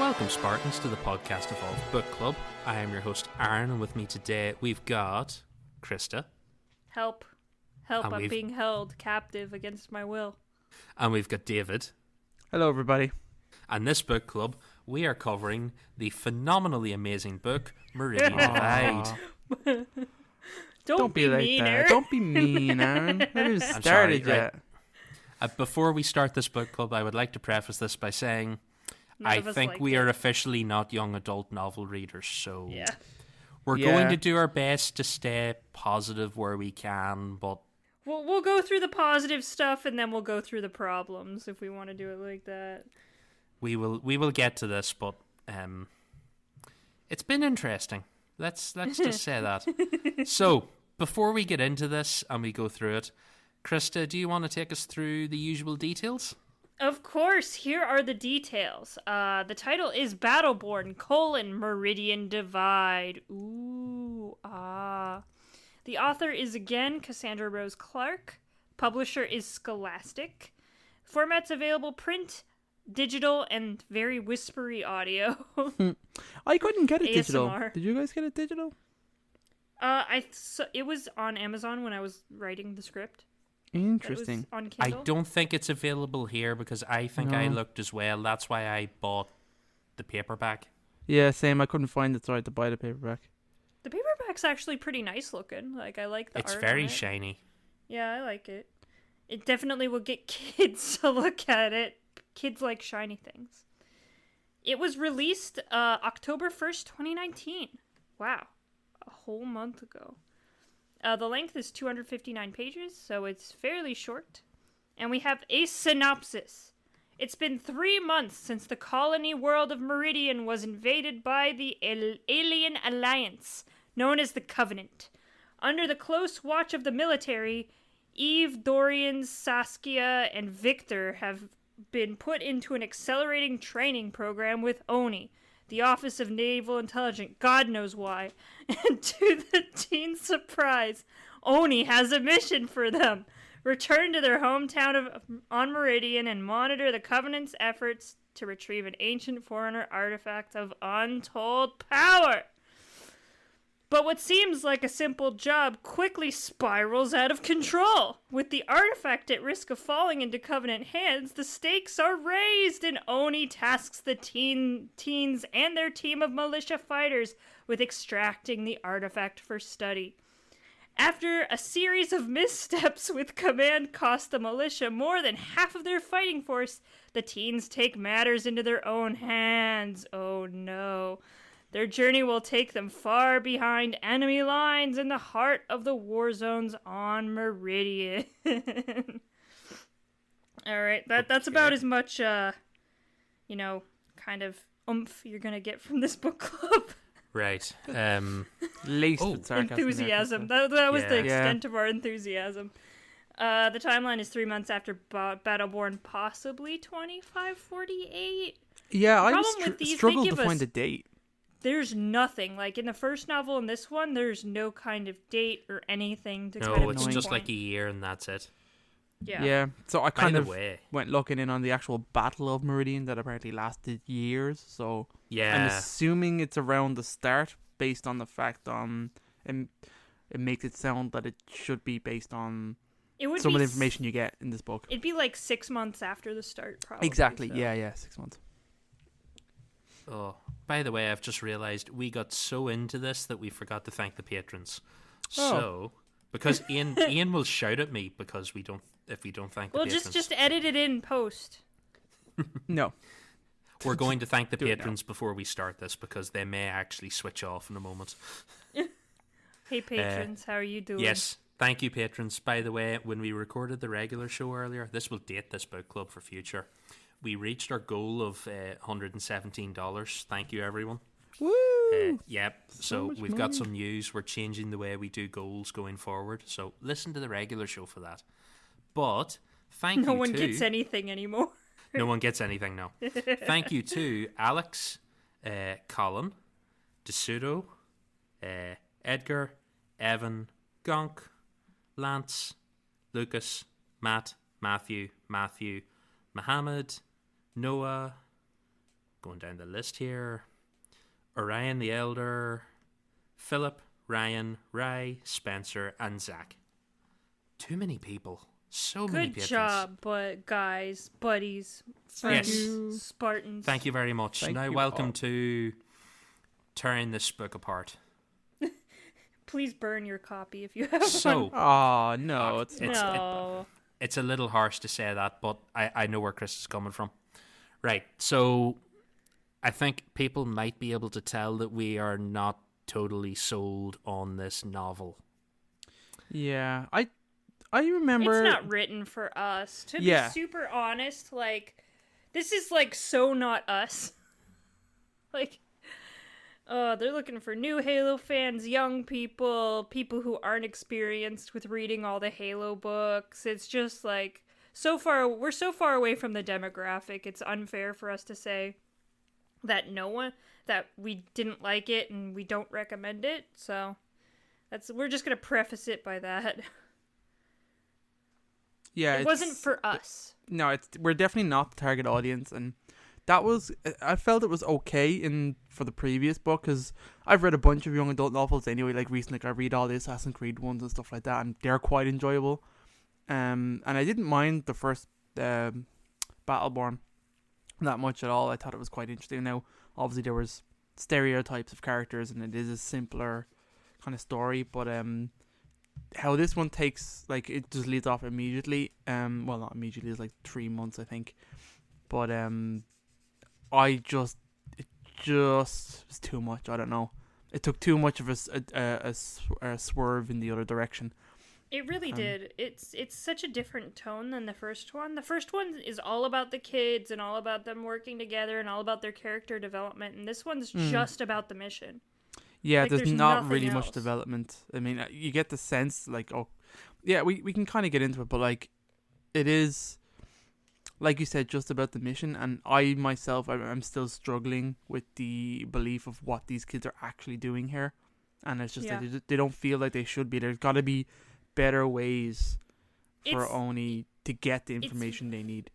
Welcome, Spartans, to the Podcast Evolved Book Club. I am your host, Aaron, and with me today we've got Krista. Help, I'm being held captive against my will. And we've got David. Hello, everybody. And this book club, we are covering the phenomenally amazing book, Meridian Divide. Don't be like mean, that. Aaron. Don't be mean, Aaron. I haven't started yet. Right. Before we start this book club, I would like to preface this by saying I think we are officially not young adult novel readers, so we're going to do our best to stay positive where we can, but we'll go through the positive stuff and then we'll go through the problems if we want to do it like that. We will get to this, but it's been interesting. Let's just say that. So, before we get into this and we go through it, Krista, do you want to take us through the usual details? Of course, here are the details. The title is Battleborn: Meridian Divide. Ooh, ah. The author is again Cassandra Rose Clarke. Publisher is Scholastic. Formats available: print, digital, and very whispery audio. I couldn't get it ASMR. digital. Did you guys get it digital? It was on Amazon when I was writing the script. Interesting. It was on I Kindle. don't think it's available here because I think I looked as well. That's why I bought the paperback. Yeah, same. I couldn't find it, so I had to buy the paperback. The paperback's actually pretty nice looking. Like, I like the art. It's on very it. shiny. Yeah, I like it. It definitely will get kids to look at it. Kids like shiny things. It was released October 1st, 2019. Wow. A whole month ago. The length is 259 pages, so it's fairly short. And we have a synopsis. It's been 3 months since the colony world of Meridian was invaded by the alien alliance, known as the Covenant. Under the close watch of the military, Eve, Dorian, Saskia, and Victor have been put into an accelerating training program with ONI, the Office of Naval Intelligence, God knows why. And to the teens' surprise, ONI has a mission for them. Return to their hometown on Meridian and monitor the Covenant's efforts to retrieve an ancient Forerunner artifact of untold power. But what seems like a simple job quickly spirals out of control. With the artifact at risk of falling into Covenant hands, the stakes are raised, and Oni tasks the teens and their team of militia fighters with extracting the artifact for study. After a series of missteps with command cost the militia more than half of their fighting force, the teens take matters into their own hands. Oh no. Their journey will take them far behind enemy lines in the heart of the war zones on Meridian. Alright, that's about as much, kind of oomph you're gonna get from this book club. Right. Laced with sarcasm. Enthusiasm. That was the extent of our enthusiasm. The timeline is 3 months after Battleborn, possibly 2548. Yeah, I struggled to find a date. There's nothing. Like, in the first novel and this one, there's no kind of date or anything to kind of it's pinpoint. just like a year and that's it. Yeah. So I kind of went looking in on the actual Battle of Meridian that apparently lasted years. So I'm assuming it's around the start based on the fact it makes it sound that it should be based on some of the information you get in this book. It'd be like 6 months after the start, probably. Exactly. So. Yeah, 6 months. Oh, by the way, I've just realised we got so into this that we forgot to thank the patrons. So, because Ian will shout at me because if we don't thank the patrons. Well, just edit it in post. No. We're going to thank the patrons before we start this because they may actually switch off in a moment. Hey, patrons, how are you doing? Yes, thank you, patrons. By the way, when we recorded the regular show earlier, this will date this book club for future. We reached our goal of $117. Thank you, everyone. Woo! Yep. So we've got some news. We're changing the way we do goals going forward. So listen to the regular show for that. But thank you to... No one gets anything anymore. No one gets anything, no. Thank you to Alex, Colin, DeSudo, Edgar, Evan, Gonk, Lance, Lucas, Matt, Matthew, Mohammed, Noah, going down the list here. Orion the Elder, Philip, Ryan, Rye, Spencer, and Zach. Too many people. So many patrons. Good job, guys, buddies, friends, yes. Spartans. Thank you very much. Now, welcome to tearing this book apart. Please burn your copy if you have one. Oh, no. It's a little harsh to say that, but I know where Chris is coming from. Right, so I think people might be able to tell that we are not totally sold on this novel. Yeah, I remember... It's not written for us. To be super honest, like, this is, like, so not us. Like, they're looking for new Halo fans, young people, people who aren't experienced with reading all the Halo books. It's just, like, we're so far away from the demographic, it's unfair for us to say that that we didn't like it and we don't recommend it. So, we're just going to preface it by that. Yeah, it wasn't for us. No, we're definitely not the target audience, and I felt it was okay for the previous book, because I've read a bunch of young adult novels anyway. Like recently, I read all the Assassin's Creed ones and stuff like that, and they're quite enjoyable. And I didn't mind the first Battleborn that much at all. I thought it was quite interesting. Now, obviously, there was stereotypes of characters, and it is a simpler kind of story, but how this one takes, like, it just leads off immediately. Well, not immediately, it's like 3 months, I think. But it just was too much. I don't know. It took too much of a swerve in the other direction. It really did. It's such a different tone than the first one. The first one is all about the kids and all about them working together and all about their character development. And this one's just about the mission. Yeah, like, there's not really much development. I mean, you get the sense, like, oh, yeah, we can kind of get into it, but, like, it is, like you said, just about the mission, and I myself, I'm still struggling with the belief of what these kids are actually doing here, and it's just like they don't feel like they should be. There's got to be better ways for Oni to get the information they need.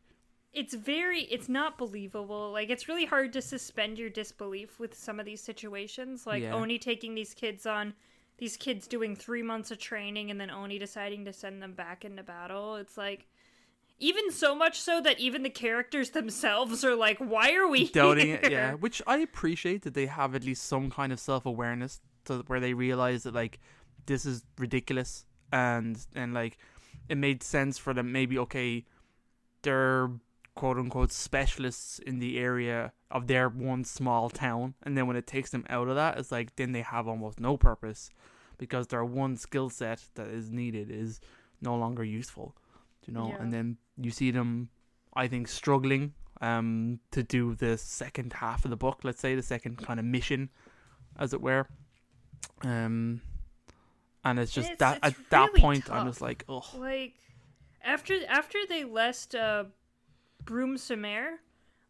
It's not believable. Like, it's really hard to suspend your disbelief with some of these situations. Like, Oni taking these kids doing 3 months of training and then Oni deciding to send them back into battle. It's like, even so much so that even the characters themselves are like, why are we doubting here? it? Yeah, which I appreciate that they have at least some kind of self-awareness to where they realize that, like, this is ridiculous, and like, it made sense for them. Maybe, okay, they're quote-unquote specialists in the area of their one small town, and then when it takes them out of that, it's like, then they have almost no purpose, because their one skill set that is needed is no longer useful, you know. And then you see them, I think, struggling to do the second half of the book, let's say, the second kind of mission, as it were. And it's just at that really point, tough. I'm just like, ugh. Like, after they left Broom-Sumer,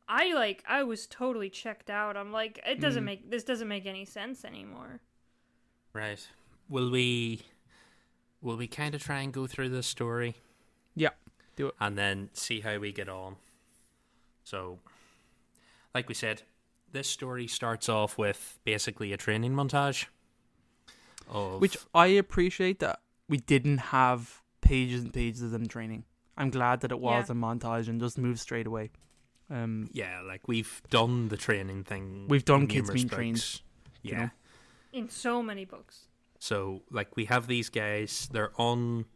I was totally checked out. I'm like, this doesn't make any sense anymore. Right. Will we kind of try and go through this story? Yeah, do it. And then see how we get on. So, like we said, this story starts off with basically a training montage. Which I appreciate that we didn't have pages and pages of them training. I'm glad that it was a montage and just moved straight away. Like, we've done the training thing. We've done kids being trained. Yeah. You know? In so many books. So, like, we have these guys. They're on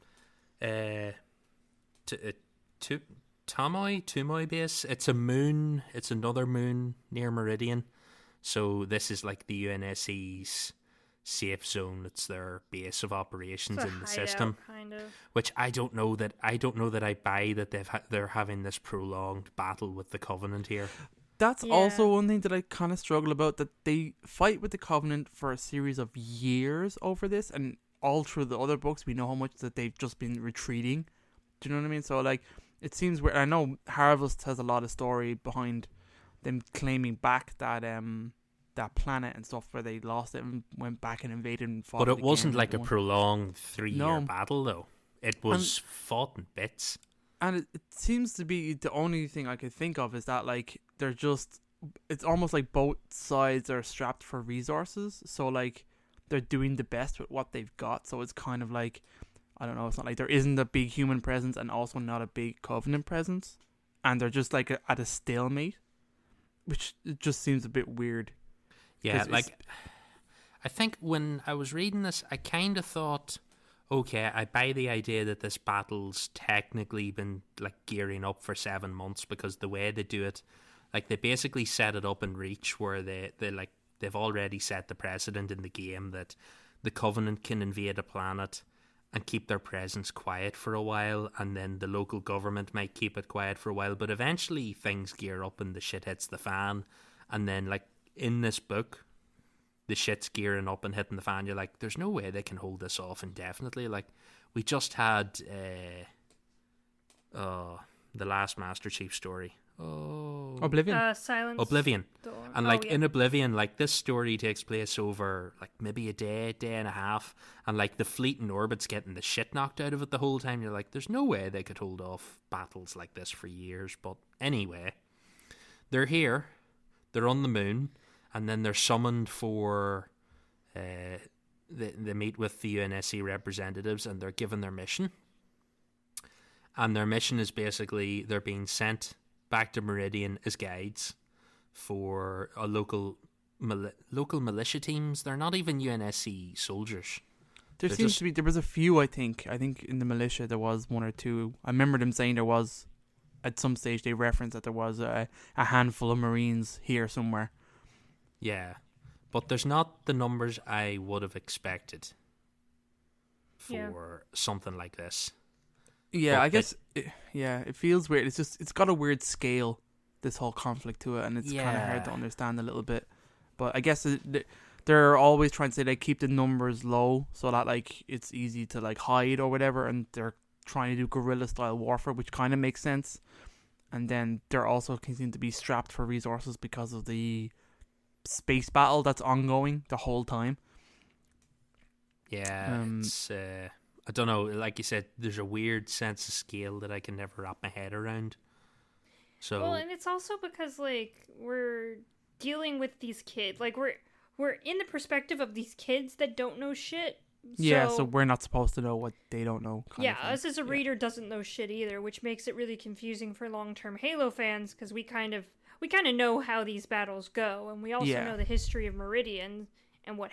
Tumoy base. It's a moon. It's another moon near Meridian. So this is like the UNSC's safe zone. It's their base of operations in the system. Kind of. Which I don't know that I buy that they're having this prolonged battle with the Covenant here. That's also one thing that I kind of struggle about, that they fight with the Covenant for a series of years over this, and all through the other books we know how much that they've just been retreating. Do you know what I mean? So, like, it seems weird. I know Harvest has a lot of story behind them claiming back that planet and stuff where they lost it and went back and invaded and fought. But it wasn't like a prolonged 3-year battle, though. It was fought in bits. And it seems to be the only thing I could think of is that, like, they're just it's almost like both sides are strapped for resources. So like they're doing the best with what they've got. So it's kind of like, I don't know, it's not like there isn't a big human presence and also not a big Covenant presence, and they're just like at a stalemate, which it just seems a bit weird. Yeah, like I think when I was reading this, I kind of thought, okay, I buy the idea that this battle's technically been like gearing up for 7 months, because the way they do it, like they basically set it up in Reach where they've already set the precedent in the game that the Covenant can invade a planet and keep their presence quiet for a while, and then the local government might keep it quiet for a while, but eventually things gear up and the shit hits the fan. And then like in this book, the shit's gearing up and hitting the fan. You're like, there's no way they can hold this off indefinitely. Like, we just had the last Master Chief story. Oblivion. Silence. Oblivion. Dawn. And like in Oblivion, like this story takes place over like maybe a day and a half, and like the fleet in orbit's getting the shit knocked out of it the whole time. You're like, there's no way they could hold off battles like this for years. But anyway, they're here, they're on the moon, and then they're summoned for they meet with the UNSC representatives, and they're given their mission. And their mission is basically they're being sent back to Meridian as guides for a local militia teams. They're not even UNSC soldiers. There was a few, I think in the militia there was one or two. I remember them saying there was, at some stage they referenced that there was a handful of Marines here somewhere. Yeah, but there's not the numbers I would have expected for something like this. Yeah, I guess. It feels weird. It's got a weird scale, this whole conflict to it, and it's kind of hard to understand a little bit. But I guess they're always trying to say they keep the numbers low so that like it's easy to like hide or whatever, and they're trying to do guerrilla style warfare, which kind of makes sense. And then they're also continuing to be strapped for resources because of the space battle that's ongoing the whole time. Yeah, it's I don't know, like you said, there's a weird sense of scale that I can never wrap my head around. So well, and it's also because like we're dealing with these kids, like we're in the perspective of these kids that don't know shit. So we're not supposed to know what they don't know. Us as a reader doesn't know shit either, which makes it really confusing for long-term Halo fans, because we kind of know how these battles go, and we also know the history of Meridian and what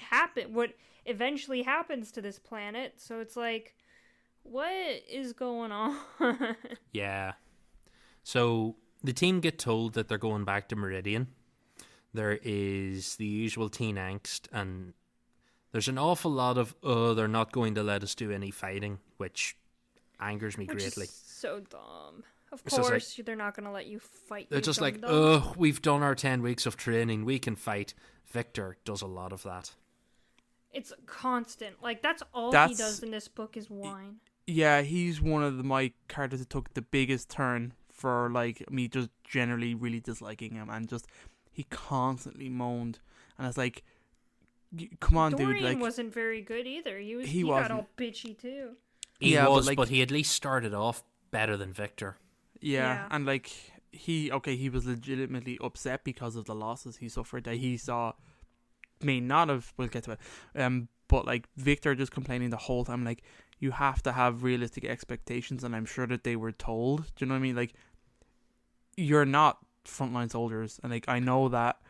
eventually happens to this planet. So it's like, what is going on? Yeah. So the team get told that they're going back to Meridian. There is the usual teen angst, and there's an awful lot of, they're not going to let us do any fighting, which angers me greatly. Is so dumb. Of course, they're not going to let you fight. They're just like, we've done our 10 weeks of training, we can fight. Victor does a lot of that. It's constant. Like, that's all he does in this book is whine. Yeah, he's one of my characters that took the biggest turn for, like, me just generally really disliking him. And just, he constantly moaned. And it's like, come on, Dorian dude. Like, wasn't very good either. He got all bitchy, too. He was, but he at least started off better than Victor. Yeah, and, like, he was legitimately upset because of the losses he suffered that he saw. May not have, we'll get to it, but like Victor just complaining the whole time, like, you have to have realistic expectations, and I'm sure that they were told. Do you know what I mean? Like, you're not frontline soldiers, and like I know that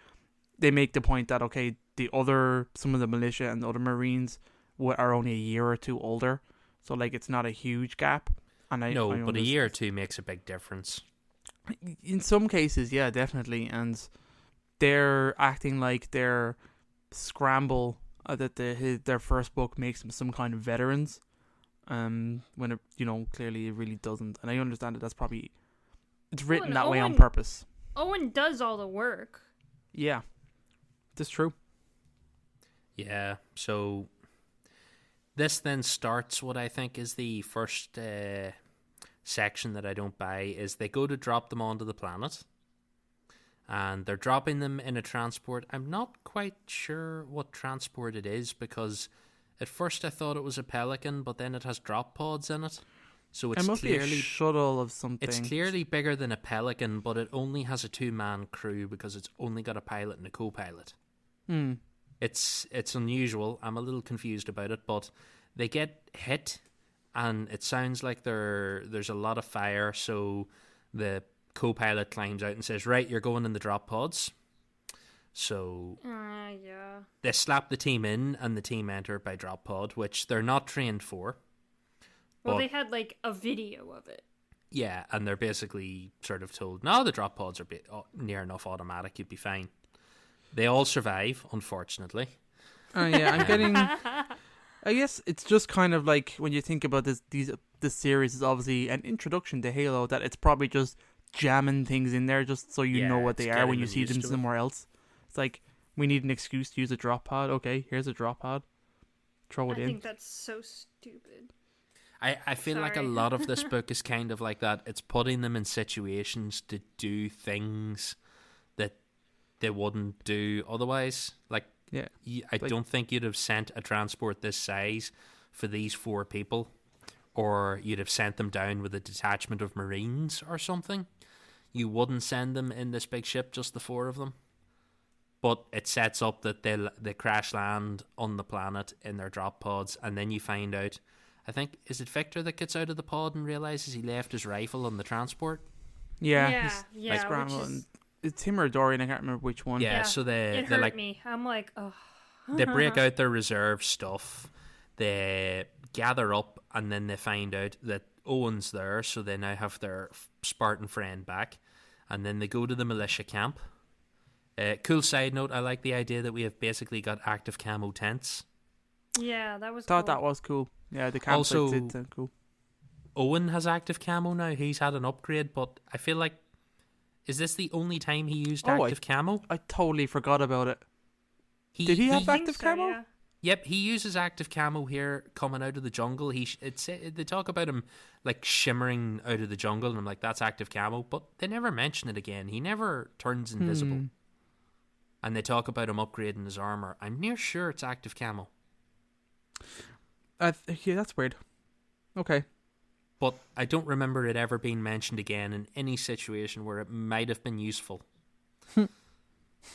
they make the point that okay, some of the militia and the other Marines are only a year or two older, so like it's not a huge gap. And I but a year or two makes a big difference. In some cases, yeah, definitely, and they're acting like they're scramble that their first book makes them some kind of veterans, when it, clearly it really doesn't. And I understand that's probably it's written that way on purpose. Owen does all the work. Yeah, that's true. Yeah, so this then starts what I think is the first section that I don't buy, is they go to drop them onto the planet. And they're dropping them in a transport. I'm not quite sure what transport it is, because at first I thought it was a Pelican, but then it has drop pods in it. So it's clearly a shuttle of something. It's clearly bigger than a Pelican, but it only has a 2-man crew because it's only got a pilot and a co-pilot. It's unusual. I'm a little confused about it, but they get hit, and it sounds like there's a lot of fire. So the co-pilot climbs out and says, "Right, you're going in the drop pods." So they slap the team in, and the team enter by drop pod, which they're not trained for. Well, they had like a video of it. Yeah, and they're basically sort of told, "No, the drop pods are near enough automatic. You'd be fine." They all survive, unfortunately. I'm getting. I guess it's just kind of like when you think about this series is obviously an introduction to Halo, that it's probably just jamming things in there just so you know what they are when you see them somewhere else. It's like, we need an excuse to use a drop pod. Okay, here's a drop pod. Throw it in. I think that's so stupid. I feel like a lot of this book is kind of like that. It's putting them in situations to do things that they wouldn't do otherwise. Like, I don't think you'd have sent a transport this size for these 4 people, or you'd have sent them down with a detachment of Marines or something. You wouldn't send them in this big ship, just the 4 of them. But it sets up that they crash land on the planet in their drop pods, and then you find out, I think, is it Victor that gets out of the pod and realizes he left his rifle on the transport? Yeah. It's him or Dorian, I can't remember which one. Yeah, so it hurt me. I'm like, oh. They break out their reserve stuff. They gather up, and then they find out that Owen's there, so they now have their Spartan friend back. And then they go to the militia camp. Cool side note, I like the idea that we have basically got active camo tents. Yeah, that was Thought that was cool. Yeah, the campsites did sound cool. Owen has active camo now. He's had an upgrade, but I feel like, is this the only time he used active camo? I totally forgot about it. Did he have active camo? Yeah. Yep, he uses active camo here coming out of the jungle. They talk about him like shimmering out of the jungle, and I'm like, that's active camo, but they never mention it again. He never turns invisible. And they talk about him upgrading his armor. I'm near sure it's active camo. Yeah, that's weird. Okay. But I don't remember it ever being mentioned again in any situation where it might have been useful.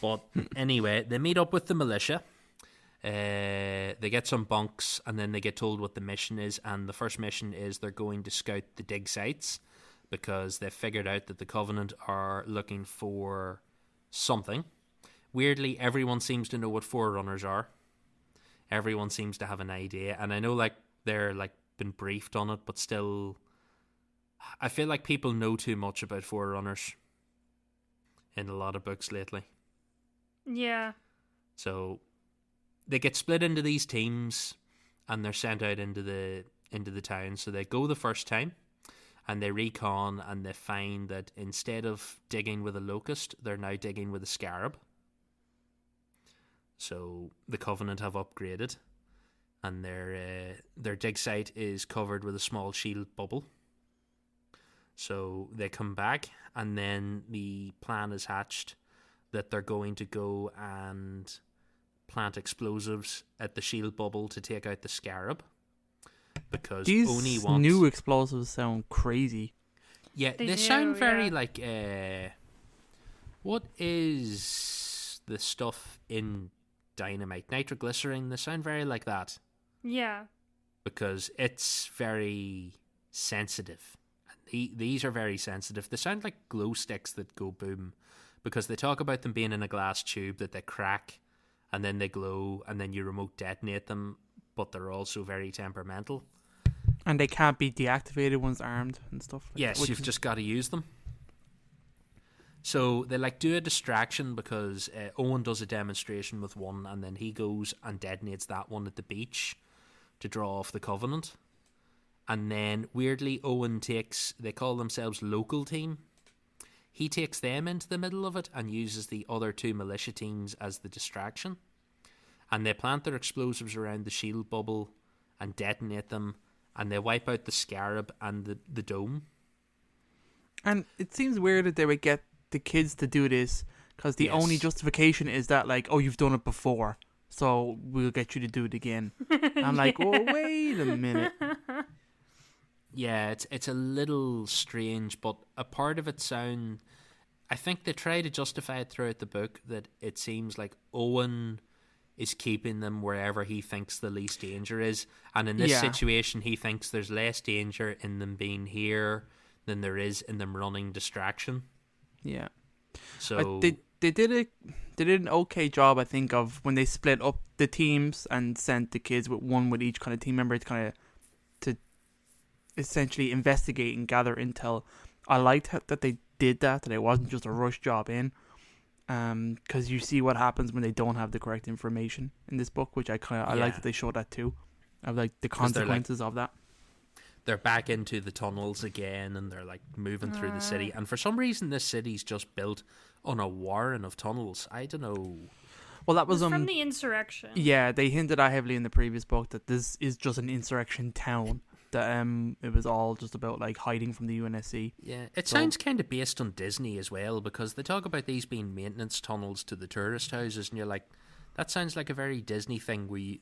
But anyway, they meet up with the militia. They get some bunks, and then they get told what the mission is. And the first mission is they're going to scout the dig sites, because they've figured out that the Covenant are looking for something. Weirdly, everyone seems to know what Forerunners are. Everyone seems to have an idea, and I know like they're like been briefed on it, but still, I feel like people know too much about Forerunners in a lot of books lately. Yeah. So they get split into these teams, and they're sent out into the town. So they go the first time, and they recon, and they find that instead of digging with a locust, they're now digging with a scarab. So the Covenant have upgraded, and their dig site is covered with a small shield bubble. So they come back, and then the plan is hatched that they're going to go and plant explosives at the shield bubble to take out the scarab. Because these Oni wants... new explosives sound crazy. Yeah, they sound very like... what is the stuff in dynamite? Nitroglycerin? They sound very like that. Yeah. Because it's very sensitive. These are very sensitive. They sound like glow sticks that go boom. Because they talk about them being in a glass tube that they crack, and then they glow, and then you remote detonate them, but they're also very temperamental. And they can't be deactivated once armed and stuff. Yes, you've just got to use them. So they like do a distraction, because Owen does a demonstration with one, and then he goes and detonates that one at the beach to draw off the Covenant. And then weirdly, Owen takes, they call themselves Local Team. He takes them into the middle of it and uses the other two militia teams as the distraction. And they plant their explosives around the shield bubble and detonate them, and they wipe out the scarab and the dome. And it seems weird that they would get the kids to do this, because the only justification is that, like, oh, you've done it before, so we'll get you to do it again. I'm like, oh, wait a minute. Yeah, it's a little strange, but a part of it I think they try to justify it throughout the book that it seems like Owen is keeping them wherever he thinks the least danger is. And in this situation, he thinks there's less danger in them being here than there is in them running distraction. Yeah. So they did an okay job, I think, of when they split up the teams and sent the kids with each kind of team member to essentially investigate and gather intel. I liked that they did that it wasn't just a rush job in. Because you see what happens when they don't have the correct information in this book, which I like that they show that too. I like the consequences of that. They're back into the tunnels again, and they're like moving through the city. And for some reason, this city's just built on a warren of tunnels. I don't know. Well, that was from the insurrection. Yeah, they hinted at heavily in the previous book that this is just an insurrection town. That it was all just about like hiding from the UNSC. Yeah, it sounds kind of based on Disney as well, because they talk about these being maintenance tunnels to the tourist houses, and you're like, that sounds like a very Disney thing. Where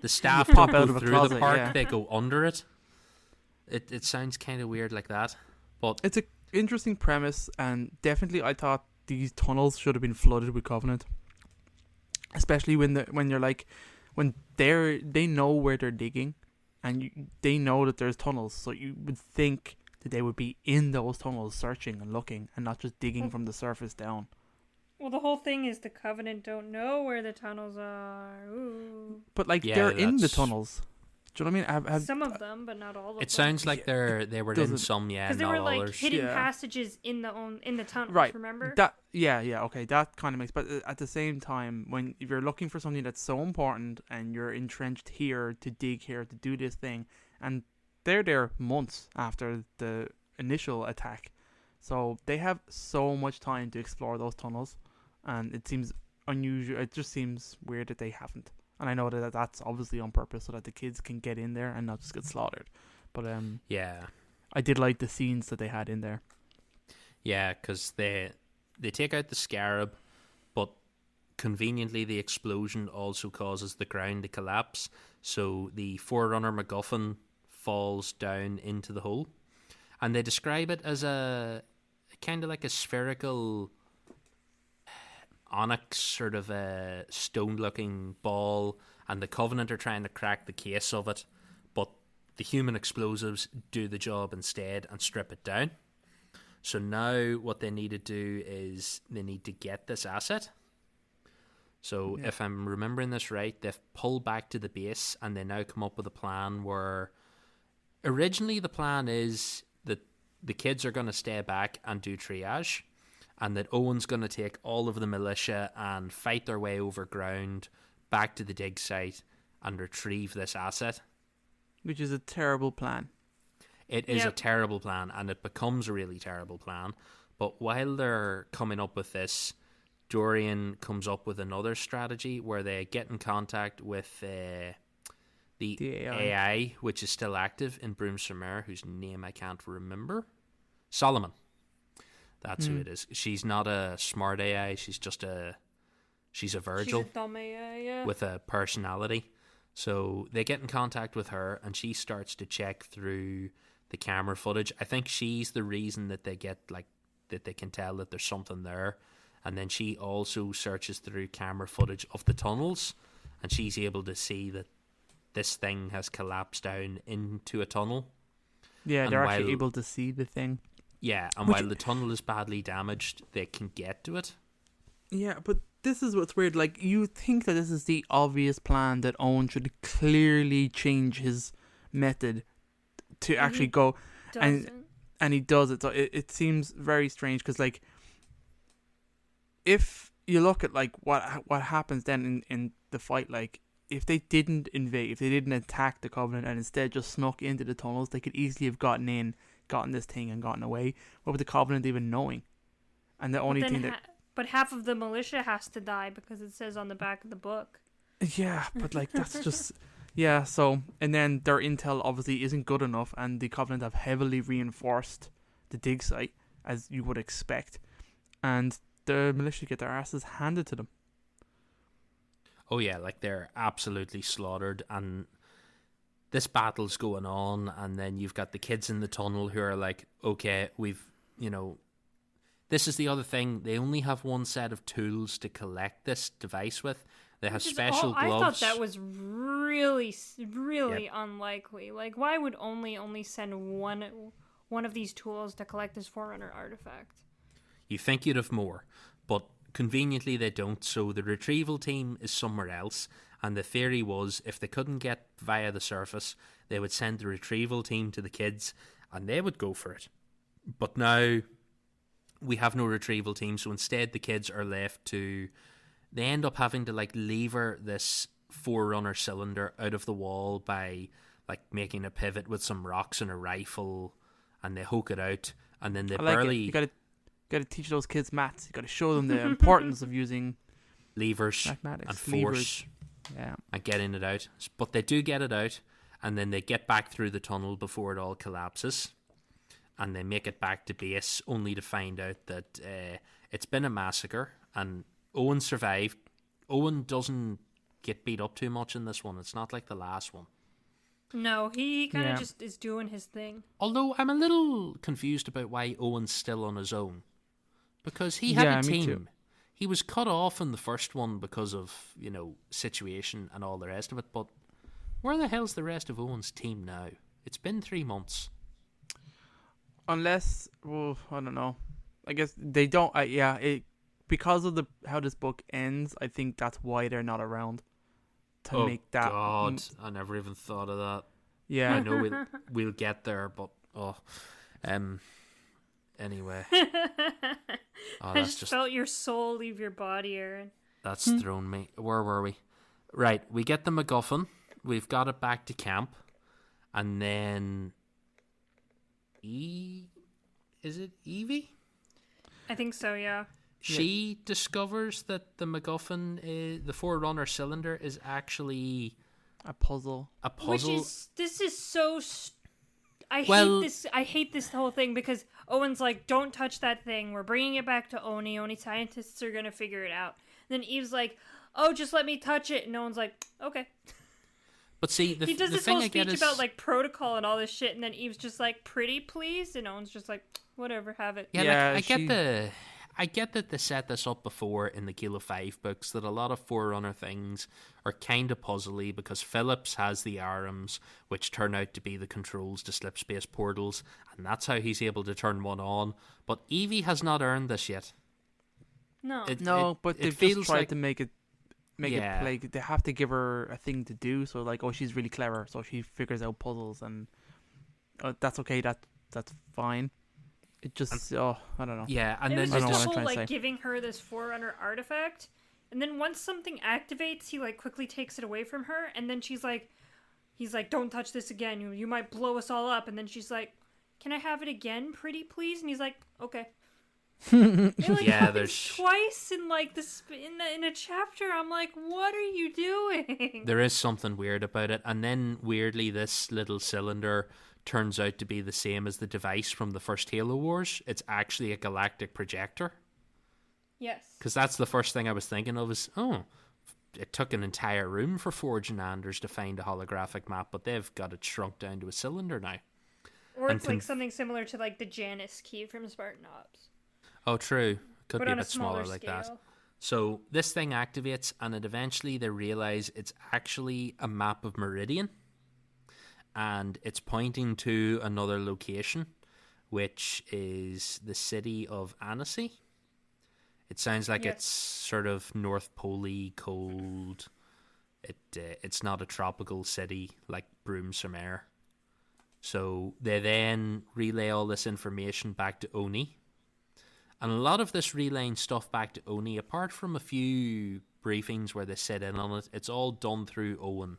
the staff pop out of through the park, they go under it. It sounds kind of weird like that, but it's an interesting premise, and definitely I thought these tunnels should have been flooded with Covenant, especially when they know where they're digging. And they know that there's tunnels, so you would think that they would be in those tunnels searching and looking and not just digging from the surface down. Well, the whole thing is the Covenant don't know where the tunnels are. Ooh. But they're in the tunnels. Do you know what I mean? Some of them, but not all of them. It sounds like they were in some, because they were like hidden passages in the tunnels. Right. Remember? Okay, that kind of makes. But at the same time, if you're looking for something that's so important and you're entrenched here to dig here to do this thing, and they're there months after the initial attack, so they have so much time to explore those tunnels, and it seems unusual. It just seems weird that they haven't. And I know that that's obviously on purpose so that the kids can get in there and not just get slaughtered. But I did like the scenes that they had in there. Yeah, because they take out the Scarab, but conveniently the explosion also causes the ground to collapse. So the Forerunner MacGuffin falls down into the hole. And they describe it as a kind of like a spherical onyx sort of a stone-looking ball, and the Covenant are trying to crack the case of it, but the human explosives do the job instead and strip it down. So now what they need to do is they need to get this asset. So if I'm remembering this right, they've pulled back to the base and they now come up with a plan where originally the plan is that the kids are going to stay back and do triage, and that Owen's going to take all of the militia and fight their way over ground back to the dig site and retrieve this asset. Which is a terrible plan. It is a terrible plan, and it becomes a really terrible plan. But while they're coming up with this, Dorian comes up with another strategy where they get in contact with the AI, which is still active in Broom-sur-Mer, whose name I can't remember. Solomon. That's who it is. She's not a smart AI. She's a Virgil. She's a dumb AI, with a personality. So they get in contact with her, and she starts to check through the camera footage. I think she's the reason that they get that they can tell that there's something there. And then she also searches through camera footage of the tunnels, and she's able to see that this thing has collapsed down into a tunnel. Yeah, they're actually able to see the thing. Yeah, and while the tunnel is badly damaged, they can get to it. Yeah, but this is what's weird. Like, you think that this is the obvious plan that Owen should clearly change his method to actually go, and he does it. So it seems very strange because, like, if you look at like what happens then in the fight, like if they didn't invade, if they didn't attack the Covenant and instead just snuck into the tunnels, they could easily have gotten this thing and gotten away. What would the Covenant even knowing? And the only thing but half of the militia has to die because it says on the back of the book. Yeah, but like that's just yeah. So and then their intel obviously isn't good enough, and the Covenant have heavily reinforced the dig site as you would expect, and the militia get their asses handed to them. Oh yeah, like they're absolutely slaughtered, and this battle's going on, and then you've got the kids in the tunnel who are like, okay, this is the other thing. They only have one set of tools to collect this device with. They have special gloves. I thought that was really, really unlikely. Like, why would only send one of these tools to collect this Forerunner artifact? You think you'd have more, but conveniently they don't. So the retrieval team is somewhere else, and the theory was if they couldn't get via the surface, they would send the retrieval team to the kids, and they would go for it. But now we have no retrieval team, so instead the kids are left to... They end up having to lever this Forerunner cylinder out of the wall by making a pivot with some rocks and a rifle, and they hook it out, and then they You gotta teach those kids maths. You gotta show them the importance of using levers and force, and getting it out. But they do get it out, and then they get back through the tunnel before it all collapses, and they make it back to base, only to find out that it's been a massacre, and Owen survived. Owen doesn't get beat up too much in this one. It's not like the last one. No, he kind of just is doing his thing. Although I'm a little confused about why Owen's still on his own. Because he had a team. Too. He was cut off in the first one because of, situation and all the rest of it. But where the hell's the rest of Owen's team now? It's been 3 months. Unless, I don't know. I guess they don't. Because of how this book ends, I think that's why they're not around to make that. Oh God, I never even thought of that. Yeah, I know we'll get there, but anyway. I just felt your soul leave your body, Aaron. That's thrown me. Where were we? Right, we get the MacGuffin. We've got it back to camp, and then is it Evie? I think so. Yeah. She discovers that the MacGuffin, the Forerunner cylinder, is actually a puzzle. This is so. I hate this whole thing because Owen's like, "Don't touch that thing. We're bringing it back to Oni. Oni scientists are gonna figure it out." And then Eve's like, "Oh, just let me touch it." And Owen's like, "Okay." But see, he does this whole speech about protocol and all this shit, and then Eve's just like, "Pretty please," and Owen's just like, "Whatever, have it." I get that they set this up before in the Kilo 5 books, that a lot of Forerunner things are kind of puzzly because Phillips has the arms, which turn out to be the controls to slip space portals, and that's how he's able to turn one on. But Evie has not earned this yet. No. But they've just tried to make it play. They have to give her a thing to do, so she's really clever, so she figures out puzzles, and that's okay, that's fine. It just, I don't know. Yeah, and then it was just a whole, giving her this Forerunner artifact, and then once something activates, he, quickly takes it away from her, and then he's like, "Don't touch this again, you might blow us all up," and then she's like, "Can I have it again, pretty please?" And he's like, "Okay." There's twice in, in a chapter. I'm like, what are you doing? There is something weird about it, and then, weirdly, this little cylinder turns out to be the same as the device from the first Halo Wars. It's actually a galactic projector. Yes. Because that's the first thing I was thinking of is, it took an entire room for Forge and Anders to find a holographic map, but they've got it shrunk down to a cylinder now. Or it's something similar to the Janus key from Spartan-III. Oh, true. Could be a bit smaller like scale. that. So this thing activates, and eventually they realize it's actually a map of Meridian. And it's pointing to another location, which is the city of Annecy. It sounds like it's sort of North Pole-y, cold. It's not a tropical city like Broome-sur-Mer. So they then relay all this information back to Oni. And a lot of this relaying stuff back to Oni, apart from a few briefings where they sit in on it, it's all done through Owen.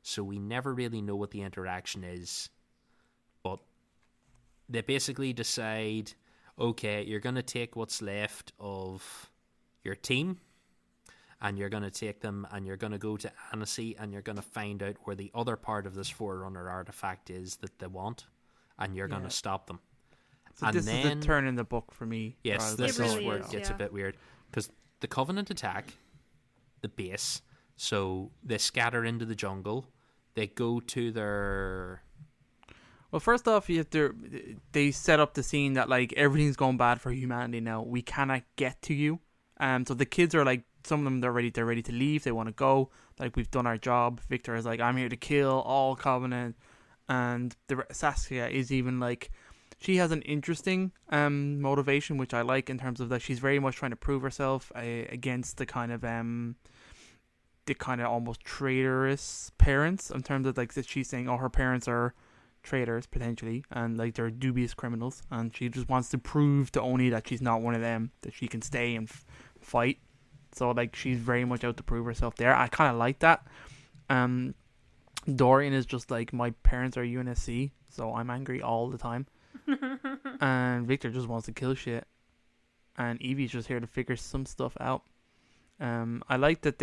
So we never really know what the interaction is. But they basically decide, okay, you're going to take what's left of your team, and you're going to take them, and you're going to go to Annecy, and you're going to find out where the other part of this Forerunner artifact is that they want, and you're going to stop them. So and this is a turn in the book for me. Yes, this is where it gets a bit weird. Because the Covenant attack the base, so they scatter into the jungle. they go to their... Well, first off, they set up the scene that like everything's going bad for humanity now. We cannot get to you. So the kids are like, some of them they're ready to leave. They want to go. Like, we've done our job. Victor is like, I'm here to kill all Covenant, and Saskia is even like, she has an interesting motivation, which I like, in terms of that she's very much trying to prove herself against the kind of almost traitorous parents, in terms of like that she's saying, oh, her parents are traitors potentially, and like they're dubious criminals, and she just wants to prove to Oni that she's not one of them, that she can stay and fight. So like she's very much out to prove herself there. I kind of like that. Dorian is just like, my parents are UNSC, so I'm angry all the time. And Victor just wants to kill shit, and Evie's just here to figure some stuff out. I like that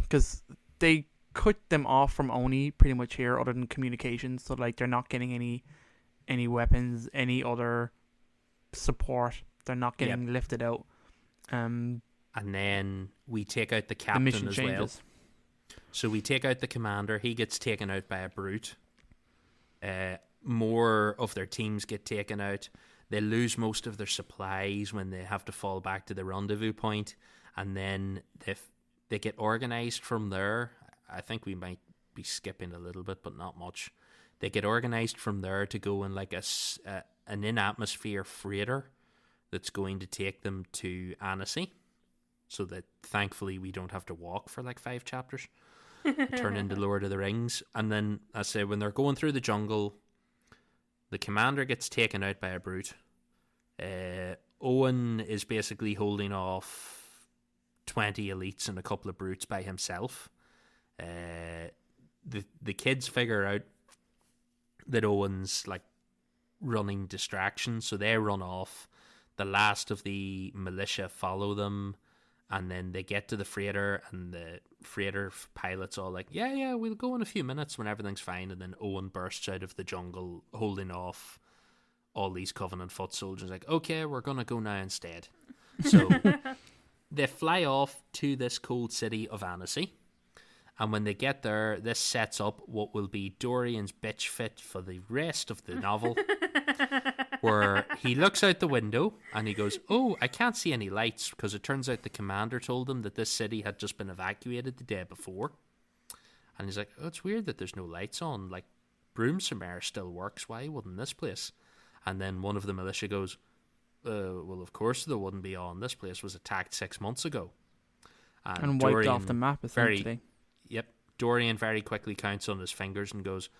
because they cut them off from Oni pretty much here, other than communications. So like they're not getting any weapons, any other support. They're not getting lifted out. And then we take out the captain as changes. Well. So we take out the commander. He gets taken out by a brute. More of their teams get taken out. They lose most of their supplies when they have to fall back to the rendezvous point, and then they get organized from there. I think we might be skipping a little bit, but not much. They get organized from there to go in like an in-atmosphere freighter that's going to take them to Annecy, so that thankfully we don't have to walk for like 5 chapters. Turn into Lord of the Rings. And then, I say, when they're going through the jungle, the commander gets taken out by a brute. Owen is basically holding off 20 elites and a couple of brutes by himself. The kids figure out that Owen's like running distractions, so they run off. The last of the militia follow them, and then they get to the freighter, and the freighter pilot's all like, yeah, we'll go in a few minutes when everything's fine. And then Owen bursts out of the jungle holding off all these Covenant foot soldiers, like, okay, we're gonna go now instead. So they fly off to this cold city of Annecy, and when they get there, this sets up what will be Dorian's bitch fit for the rest of the novel, where he looks out the window and he goes, oh, I can't see any lights, because it turns out the commander told him that this city had just been evacuated the day before. And he's like, oh, it's weird that there's no lights on. Like, Broomsomere still works. Why wouldn't this place? And then one of the militia goes, well, of course there wouldn't be on. This place was attacked 6 months ago. And wiped off the map, essentially. Dorian very quickly counts on his fingers and goes,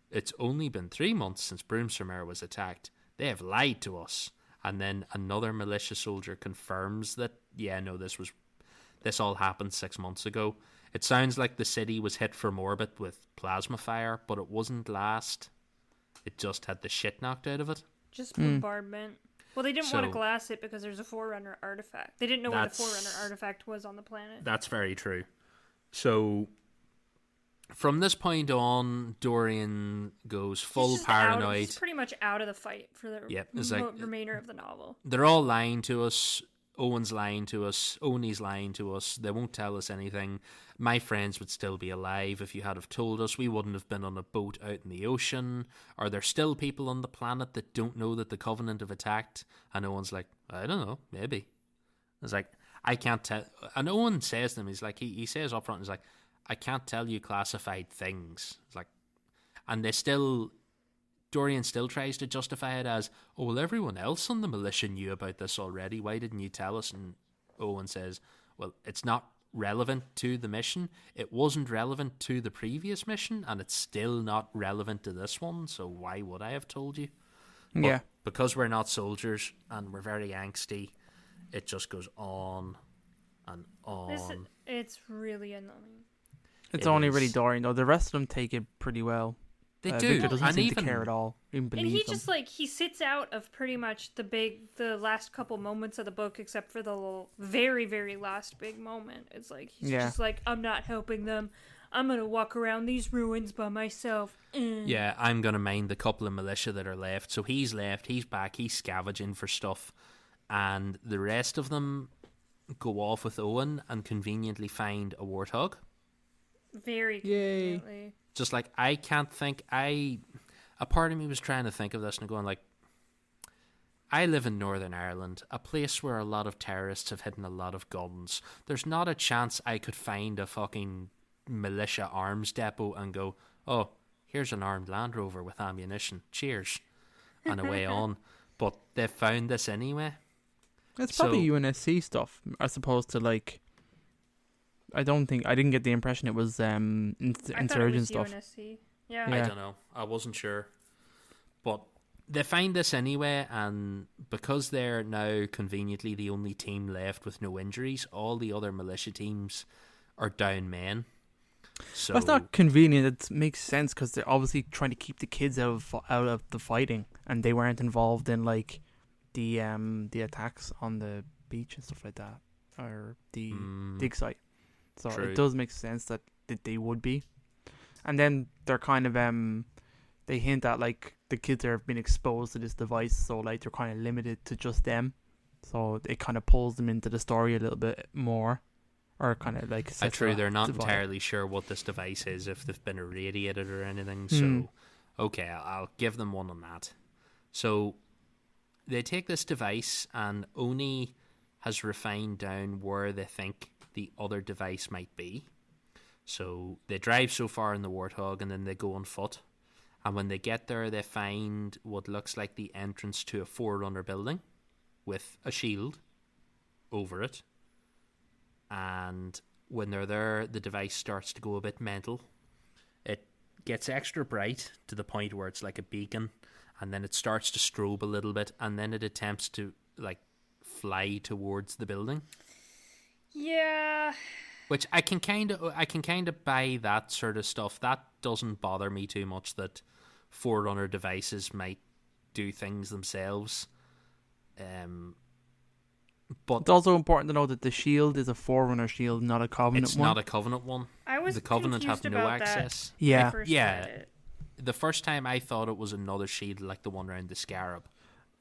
it's only been 3 months since Broomsomere was attacked. They have lied to us. And then another militia soldier confirms that, this all happened 6 months ago. It sounds like the city was hit from orbit with plasma fire, but it wasn't last. It just had the shit knocked out of it. Just bombardment. Well, they didn't want to glass it because there's a Forerunner artifact. They didn't know where the Forerunner artifact was on the planet. That's very true. So from this point on, Dorian goes full paranoid. He's pretty much out of the fight for the remainder of the novel. They're all lying to us. Owen's lying to us.Oni's lying to us. They won't tell us anything. My friends would still be alive if you had have told us. We wouldn't have been on a boat out in the ocean. Are there still people on the planet that don't know that the Covenant have attacked? And Owen's like, I don't know, maybe. It's like, I can't tell. And Owen says to them, he's like, he says up front, he's like, I can't tell you classified things. It's like, and Dorian still tries to justify it as, oh, well, everyone else on the militia knew about this already. Why didn't you tell us? And Owen says, well, it's not relevant to the mission. It wasn't relevant to the previous mission, and it's still not relevant to this one, so why would I have told you? But because we're not soldiers and we're very angsty, it just goes on and on. It's really annoying. It's only really Dorian, though. The rest of them take it pretty well. They do. Victor doesn't seem to care at all. And he just he sits out of pretty much the last couple moments of the book, except for the very, very last big moment. It's like he's just like, I'm not helping them. I'm gonna walk around these ruins by myself. Yeah, I'm gonna mind the couple of militia that are left. So he's left. He's back. He's scavenging for stuff, and the rest of them go off with Owen and conveniently find a warthog. Very conveniently. Yay. Just like, I can't think, a part of me was trying to think of this and going like, I live in Northern Ireland, a place where a lot of terrorists have hidden a lot of guns. There's not a chance I could find a fucking militia arms depot and go, oh, here's an armed Land Rover with ammunition. Cheers. And away on. But they found this anyway. It's probably UNSC stuff, as opposed to like. I didn't get the impression it was insurgent stuff. UNSC. Yeah. I don't know. I wasn't sure. But they find this anyway, and because they're now conveniently the only team left with no injuries, all the other militia teams are down men. So that's not convenient. It makes sense because they're obviously trying to keep the kids out of the fighting, and they weren't involved in like the attacks on the beach and stuff like that, or the dig site. So True. It does make sense that they would be. And then they're kind of they hint at like the kids have been exposed to this device, so like they're kind of limited to just them. So it kind of pulls them into the story a little bit more, or kind of like. True, they're not entirely sure what this device is, if they've been irradiated or anything. So, okay, I'll give them one on that. So they take this device, and Oni has refined down where they think the other device might be. So they drive so far in the Warthog, and then they go on foot. And when they get there, they find what looks like the entrance to a Forerunner building with a shield over it. And when they're there, the device starts to go a bit mental. It gets extra bright to the point where it's like a beacon, and then it starts to strobe a little bit, and then it attempts to like fly towards the building. Yeah. Which I can kind of buy that sort of stuff. That doesn't bother me too much, that Forerunner devices might do things themselves. But it's also important to know that the shield is a Forerunner shield, not a Covenant one. It's not a Covenant one. The Covenant have no access. Yeah. The first time I thought it was another shield like the one around the Scarab.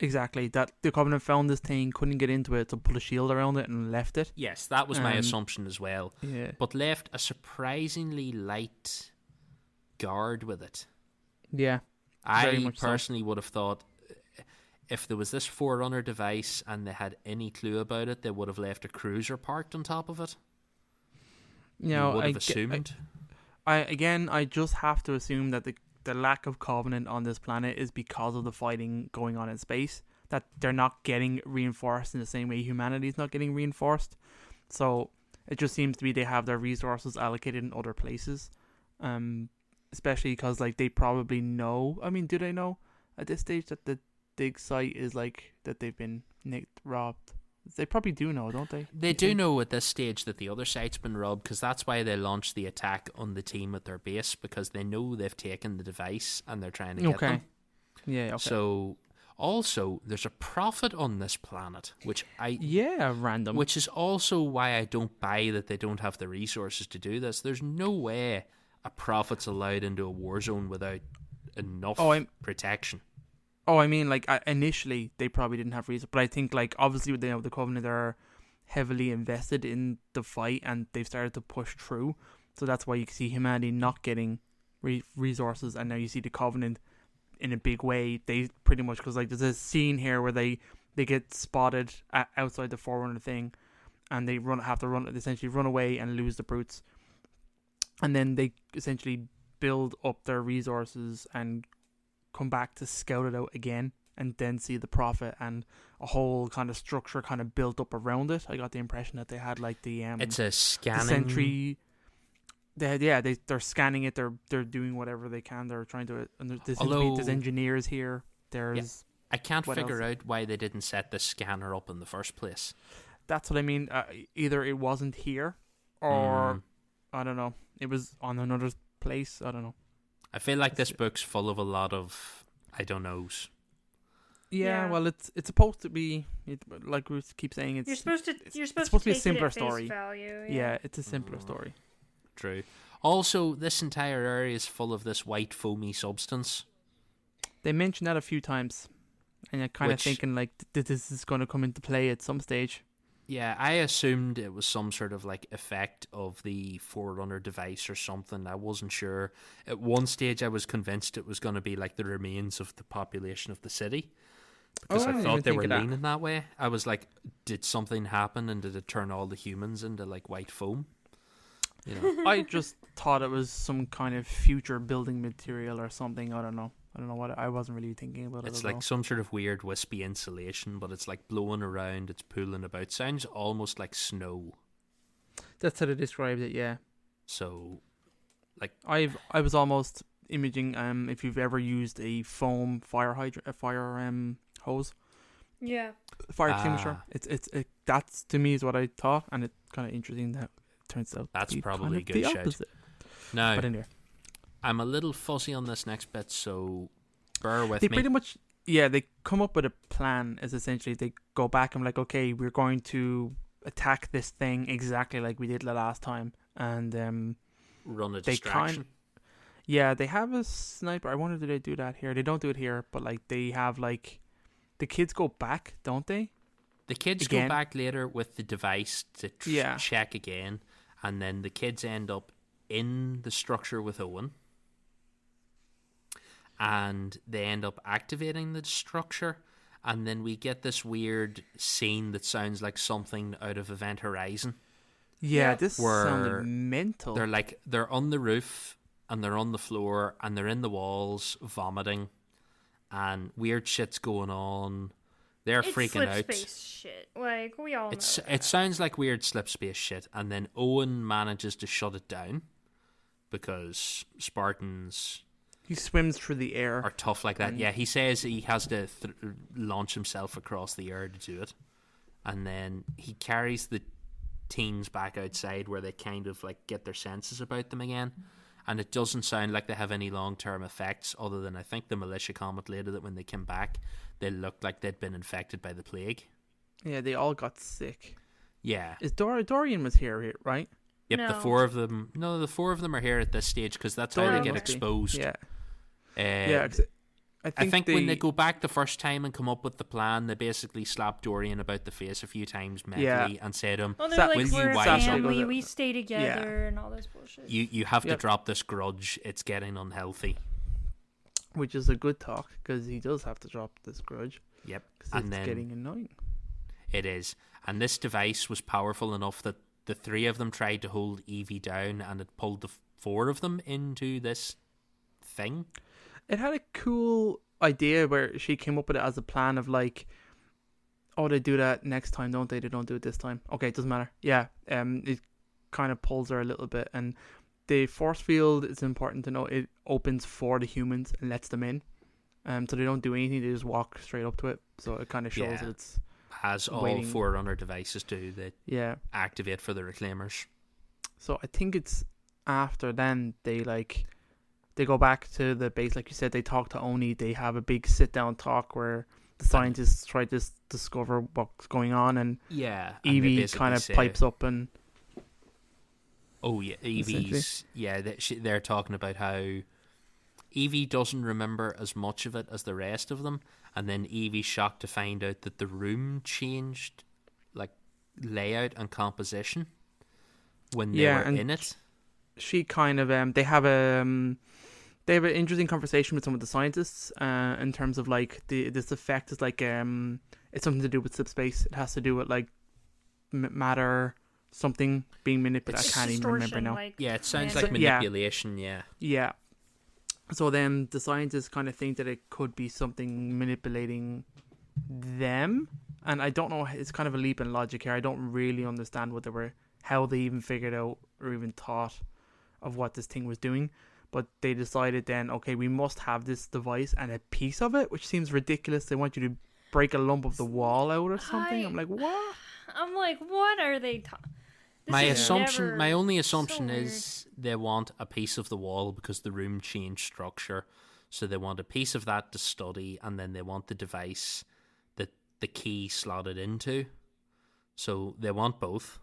Exactly. That the Covenant found this thing, couldn't get into it, so put a shield around it and left it. Yes, that was my assumption as well. Yeah. But left a surprisingly light guard with it. Yeah. I personally would have thought if there was this Forerunner device and they had any clue about it, they would have left a cruiser parked on top of it. You would have assumed. I just have to assume that the lack of Covenant on this planet is because of the fighting going on in space, that they're not getting reinforced in the same way humanity is not getting reinforced. So it just seems to be they have their resources allocated in other places, especially because like they probably know, I mean, do they know at this stage that the dig site is like that they've been robbed? They probably do know, don't they? They do know at this stage that the other site's been robbed, because that's why they launched the attack on the team at their base, because they know they've taken the device and they're trying to get them. Yeah, okay. So, also, there's a prophet on this planet, random. Which is also why I don't buy that they don't have the resources to do this. There's no way a prophet's allowed into a war zone without enough protection. Oh, I mean, like, initially, they probably didn't have reason. But I think, like, obviously, the Covenant are heavily invested in the fight, and they've started to push through. So that's why you can see humanity not getting resources, and now you see the Covenant in a big way. They pretty much, because, like, there's a scene here where they get spotted outside the Forerunner thing, and they essentially run away and lose the brutes. And then they essentially build up their resources and come back to scout it out again, and then see the prophet and a whole kind of structure kind of built up around it. I got the impression that they had like the it's a scanning sentry. They're scanning it. They're doing whatever they can. They're trying to. And there's engineers here. I can't figure out why they didn't set the scanner up in the first place. That's what I mean. Either it wasn't here, or I don't know. It was on another place. I don't know. I feel like this book's full of a lot of I don't knows. Yeah, well, it's supposed to be like we keep saying. It's supposed to be a simpler story. Value, yeah, it's a simpler story. True. Also, this entire area is full of this white foamy substance. They mentioned that a few times, and you're kind of thinking like this is going to come into play at some stage. Yeah, I assumed it was some sort of like effect of the Forerunner device or something. I wasn't sure. At one stage, I was convinced it was going to be like the remains of the population of the city, because I thought they were leaning that way. I was like, did something happen and did it turn all the humans into like white foam? You know? I just thought it was some kind of future building material or something. I don't know what. I wasn't really thinking about it. It's like some sort of weird wispy insulation, but it's like blowing around. It's pooling about. Sounds almost like snow. That's how they described it. Yeah. So, like, I was almost imaging. If you've ever used a foam fire hose. Yeah. Fire extinguisher. It that's to me is what I thought, and it's kind of interesting that it turns out that's to be probably kind of a good shout. Now, but anyway. I'm a little fuzzy on this next bit, so bear with me. They pretty much, they come up with a plan. Is essentially they go back and like, okay, we're going to attack this thing exactly like we did the last time, and run a distraction. They have a sniper. I wonder, do they do that here? They don't do it here, but like they have like the kids go back, don't they? The kids go back later with the device to check again, and then the kids end up in the structure with Owen. And they end up activating the structure, and then we get this weird scene that sounds like something out of Event Horizon. Yeah, this sounded mental. They're on the roof, and they're on the floor, and they're in the walls, vomiting, and weird shit's going on. They're freaking out. It's slip space shit. Like, we all know it sounds like weird slip space shit, and then Owen manages to shut it down, because Spartans... He swims through the air. Are tough like that. Yeah, he says he has to launch himself across the air to do it. And then he carries the teens back outside where they kind of like get their senses about them again. And it doesn't sound like they have any long-term effects, other than I think the militia comment later that when they came back, they looked like they'd been infected by the plague. Yeah, they all got sick. Yeah. Is Dorian was here, right? Yep, no. The four of them are here at this stage, because that's how they get exposed. Yeah. I think when they go back the first time and come up with the plan, they basically slap Dorian about the face a few times mentally and say to him, "Well, they're like, we're a family, we stay together," and all this bullshit. You have to drop this grudge. It's getting unhealthy. Which is a good talk, because he does have to drop this grudge. Yep, and it's getting annoying. It is, and this device was powerful enough that the three of them tried to hold Evie down, and it pulled the four of them into this thing. It had a cool idea where she came up with it as a plan of like, oh, they do that next time, don't they? They don't do it this time. Okay, it doesn't matter. Yeah, it kind of pulls her a little bit. And the force field, it's important to know, it opens for the humans and lets them in. So they don't do anything, they just walk straight up to it. So it kind of shows that it's... As all Forerunner devices do, they activate for the Reclaimers. So I think it's after then they go back to the base, like you said. They talk to Oni. They have a big sit-down talk where the scientists try to discover what's going on, and Evie kind of pipes up and... Oh yeah, Evie's... Yeah, they're talking about how Evie doesn't remember as much of it as the rest of them, and then Evie's shocked to find out that the room changed, like, layout and composition when they were in it. She kind of... They have an interesting conversation with some of the scientists in terms of like this effect is like it's something to do with space. It has to do with like matter, something being manipulated. I can't even remember now. It sounds like manipulation. Yeah. So then the scientists kind of think that it could be something manipulating them, and I don't know. It's kind of a leap in logic here. I don't really understand how they even figured out or even thought of what this thing was doing. But they decided then, okay, we must have this device and a piece of it, which seems ridiculous. They want you to break a lump of the wall out or something. I'm like, what? I'm like, what are they talking? My only assumption is they want a piece of the wall because the room changed structure. So they want a piece of that to study, and then they want the device that the key slotted into. So they want both.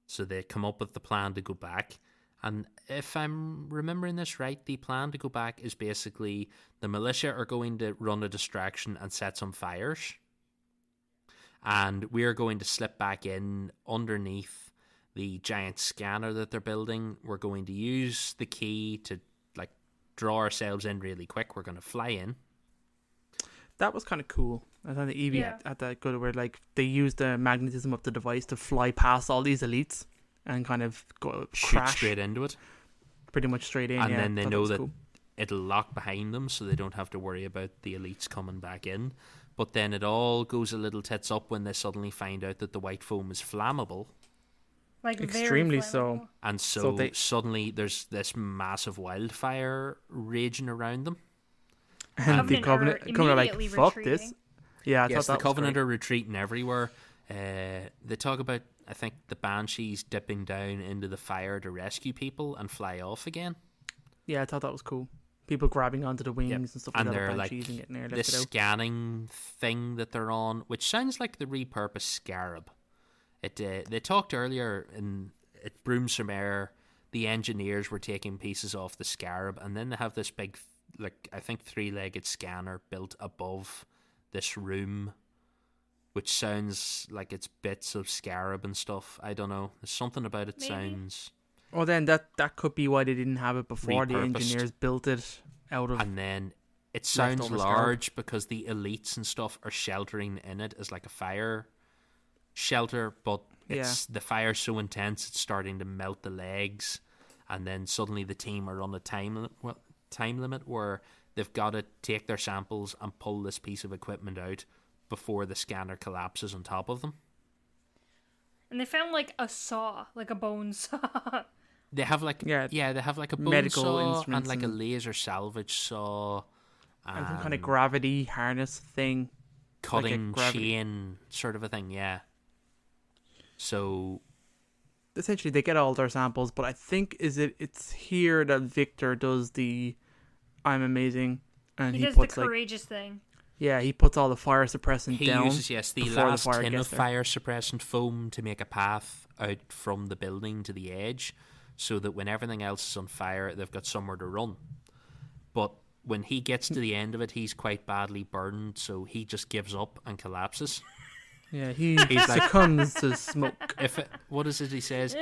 So they come up with the plan to go back. And if I'm remembering this right, the plan to go back is basically the militia are going to run a distraction and set some fires. And we're going to slip back in underneath the giant scanner that they're building. We're going to use the key to like draw ourselves in really quick. We're going to fly in. That was kind of cool. I thought the Evie had that good where like they used the magnetism of the device to fly past all these elites and kind of crash straight into it. Pretty much straight in. And then they know that it'll lock behind them, so they don't have to worry about the elites coming back in. But then it all goes a little tits up when they suddenly find out that the white foam is flammable. Like extremely so. And so suddenly there's this massive wildfire raging around them. And the Covenant are like, fuck this. Yeah, I thought that the Covenant are retreating everywhere. They talk about, I think, the Banshees dipping down into the fire to rescue people and fly off again. Yeah, I thought that was cool. People grabbing onto the wings and stuff like that. And they're like this scanning thing that they're on, which sounds like the repurposed Scarab. They talked earlier at Brooms from Air, the engineers were taking pieces off the Scarab, and then they have this big, like, I think 3-legged scanner built above this room, which sounds like it's bits of Scarab and stuff. I don't know. There's something about it sounds... Well, then that could be why they didn't have it before. The engineers built it out of... And then it sounds large because the elites and stuff are sheltering in it as like a fire shelter, but the fire's so intense it's starting to melt the legs, and then suddenly the team are on a time limit where they've got to take their samples and pull this piece of equipment out before the scanner collapses on top of them. And they found like a saw, like a bone saw. They have like they have like a bone saw and like a laser salvage saw, and some kind of gravity harness thing, cutting chain sort of a thing. Yeah. So essentially, they get all their samples, but I think it's here that Victor does the "I'm amazing," and he does puts the courageous thing. Yeah, he puts all the fire suppressant down. He uses the last tin of fire suppressant foam to make a path out from the building to the edge, so that when everything else is on fire, they've got somewhere to run. But when he gets to the end of it, he's quite badly burned, so he just gives up and collapses. Yeah, he's succumbs to smoke. What is it he says?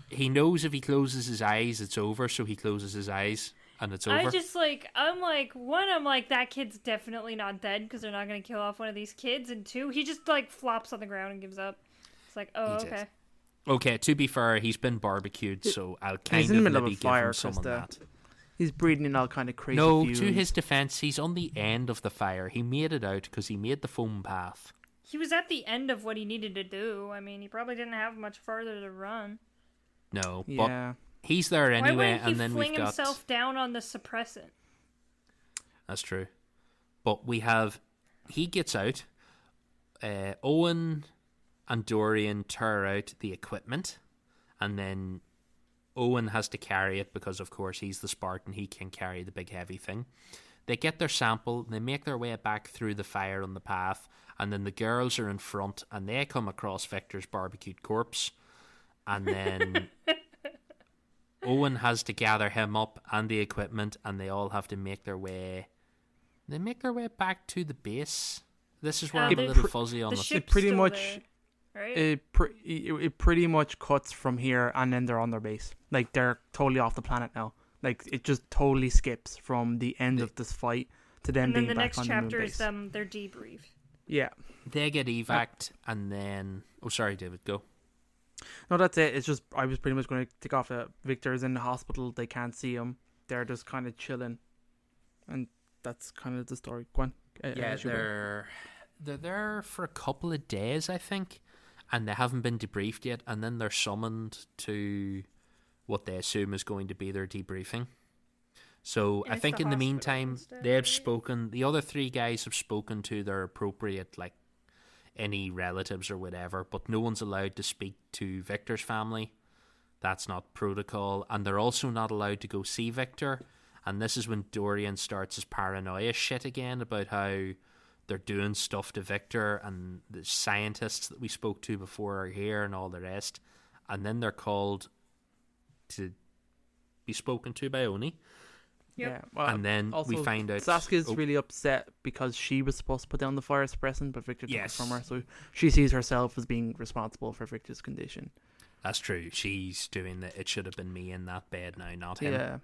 He knows if he closes his eyes, it's over, so he closes his eyes. And it's over. I'm like, that kid's definitely not dead because they're not going to kill off one of these kids. And 2, he just like flops on the ground and gives up. It's like, oh, okay. Okay, to be fair, he's been barbecued, so I'll kind of maybe give him some of that. He's breathing in all kind of crazy fumes. To his defense, he's on the end of the fire. He made it out because he made the foam path. He was at the end of what he needed to do. I mean, he probably didn't have much further to run. No, but... He's there anyway, and then we've got... Why wouldn't he fling himself down on the suppressant? That's true. But he gets out. Owen and Dorian tear out the equipment, and then Owen has to carry it because, of course, he's the Spartan. He can carry the big heavy thing. They get their sample, they make their way back through the fire on the path, and then the girls are in front, and they come across Victor's barbecued corpse, and then... Owen has to gather him up and the equipment, and they all have to make their way. They make their way back to the base. This is where I'm a little fuzzy on this. It pretty much, there, right? it pretty much cuts from here, and then they're on their base. Like they're totally off the planet now. Like it just totally skips from the end of this fight to them being back on the moon base. And then the next chapter is their debrief. Yeah, they get evac'd, and then sorry, David, go. No, that's it. It's just I was pretty much going to take off Victor's in the hospital. They can't see him. They're just kind of chilling, and that's kind of the story. Go on. They're there for a couple of days, I think, and they haven't been debriefed yet. And then they're summoned to what they assume is going to be their debriefing. So I think in the meantime, they've spoken. The other 3 guys have spoken to their appropriate any relatives or whatever, but no one's allowed to speak to Victor's family. That's not protocol, and they're also not allowed to go see Victor. And this is when Dorian starts his paranoia shit again about how they're doing stuff to Victor, and the scientists that we spoke to before are here and all the rest. And then they're called to be spoken to by Oni. Yep. Yeah, well, and then we find out Saskia's really upset because she was supposed to put down the fire suppressant, but Victor took it from her, so she sees herself as being responsible for Victor's condition. That's true. She's doing that. It should have been me in that bed now, not him. Yeah.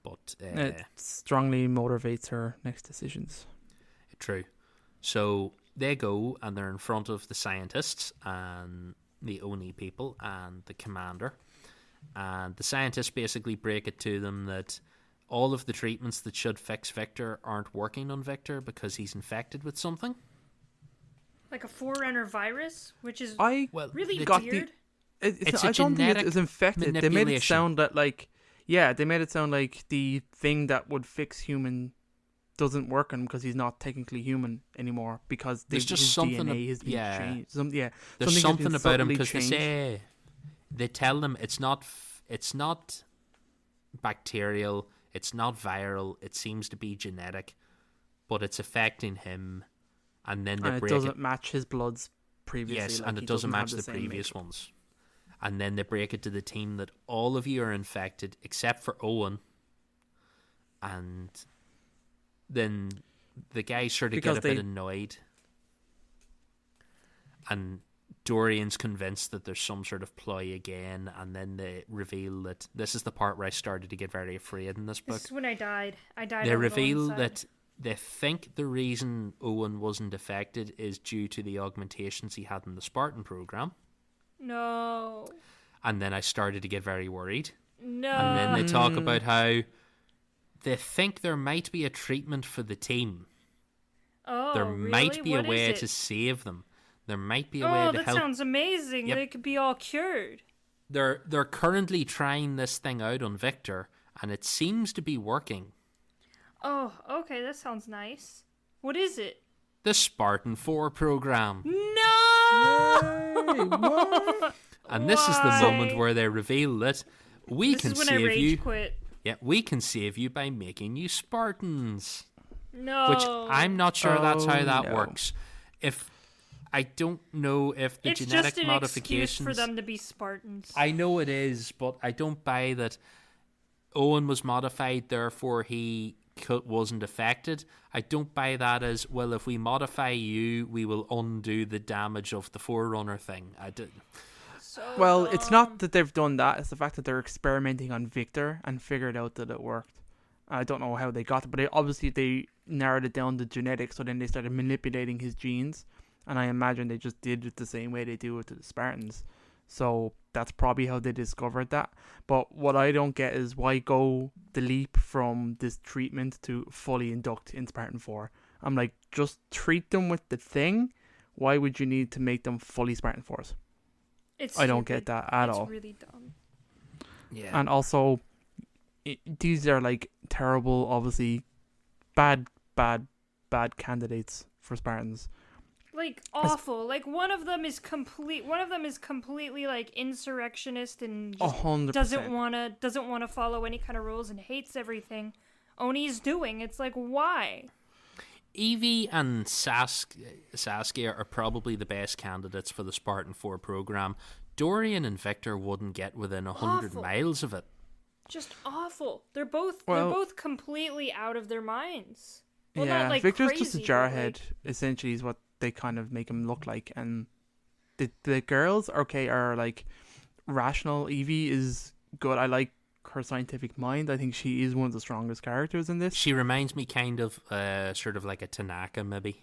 But it strongly motivates her next decisions. True. So they go and they're in front of the scientists and the Oni people and the commander. And the scientists basically break it to them that all of the treatments that should fix Victor aren't working on Victor because he's infected with something. Like a Forerunner virus, which is really weird. I don't think it's infected. They made it sound that they made it sound like the thing that would fix human doesn't work on him because he's not technically human anymore because there's just his something DNA has been changed. There's something about him because they tell them it's not bacterial, it's not viral, it seems to be genetic, but it's affecting him, and then they break it. It doesn't match his bloods previously. Yes, and it doesn't match the previous ones. And then they break it to the team that all of you are infected except for Owen. And then the guys sort of get a bit annoyed. And Dorian's convinced that there's some sort of ploy again. And then they reveal that this is the part where I started to get very afraid in this book. This is when I died. They reveal that they think the reason Owen wasn't affected is due to the augmentations he had in the Spartan program. No. And then I started to get very worried. No. And then they talk about how they think there might be a treatment for the team. Oh, there really? Might be what a way to save them. There might be a way to help. Oh, that sounds amazing. Yep. They could be all cured. They're currently trying this thing out on Victor, and it seems to be working. Oh, okay, that sounds nice. What is it? The Spartan-III program. No! Yay, what? And this is the moment where they reveal that we can save you. Quit. Yeah, we can save you by making you Spartans. No. Which I'm not sure that's how that works. I don't know if the genetic just an modifications excuse for them to be Spartans. I know it is, but I don't buy that Owen was modified, therefore he wasn't affected. I don't buy that as, well, if we modify you, we will undo the damage of the Forerunner thing. I did. Well, it's not that they've done that. It's the fact that they're experimenting on Victor and figured out that it worked. I don't know how they got it, but obviously they narrowed it down to genetics, so then they started manipulating his genes. And I imagine they just did it the same way they do it to the Spartans. So that's probably how they discovered that. But what I don't get is why go the leap from this treatment to fully induct in Spartan-IV? I'm like, just treat them with the thing. Why would you need to make them fully Spartan-IVs? I don't get that at all. It's really dumb. Yeah. And also, these are like terrible, obviously, bad candidates for Spartans. Like awful. Like one of them is completely like insurrectionist and just 100%. doesn't wanna follow any kind of rules and hates everything Oni's doing. It's like, why? Evie and Saskia are probably the best candidates for the Spartan-IV program. Dorian and Victor wouldn't get within 100 miles of it. Just awful. They're both completely out of their minds. Well, yeah, not like Victor's crazy, just a jarhead. Essentially, is what they kind of make him look like. And the girls, are like rational. Evie is good. I like her scientific mind. I think she is one of the strongest characters in this. She reminds me kind of sort of like a Tanaka, maybe.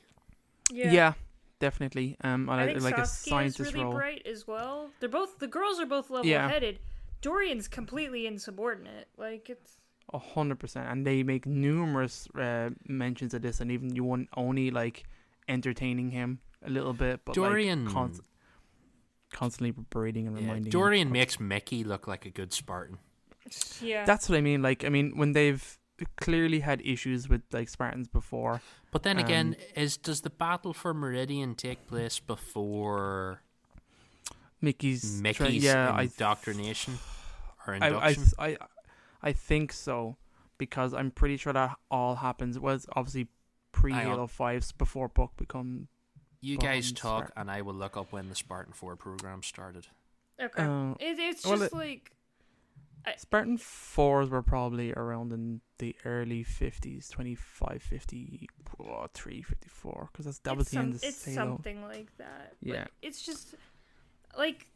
Yeah, definitely. I think like Saskia a scientist is really role. bright as well. The girls are both level-headed. Dorian's completely insubordinate. Like, it's 100%, and they make numerous mentions of this, and even you want only like entertaining him a little bit, but Dorian like, constantly berating and reminding. Dorian makes Mickey look like a good Spartan. Yeah, that's what I mean. Like, I mean, when they've clearly had issues with like Spartans before, but then again, does the battle for Meridian take place before Mickey's indoctrination or induction? I think so, because I'm pretty sure that all happens. Was obviously pre-Halo 5, before Buck become. You guys talk, and I will look up when the Spartan-IV program started. Okay. It's just like Spartan-IVs were probably around in the early 50s, 25, 50, 3, 54, because that was the end of the It's something like that. Yeah. Like, it's just, like,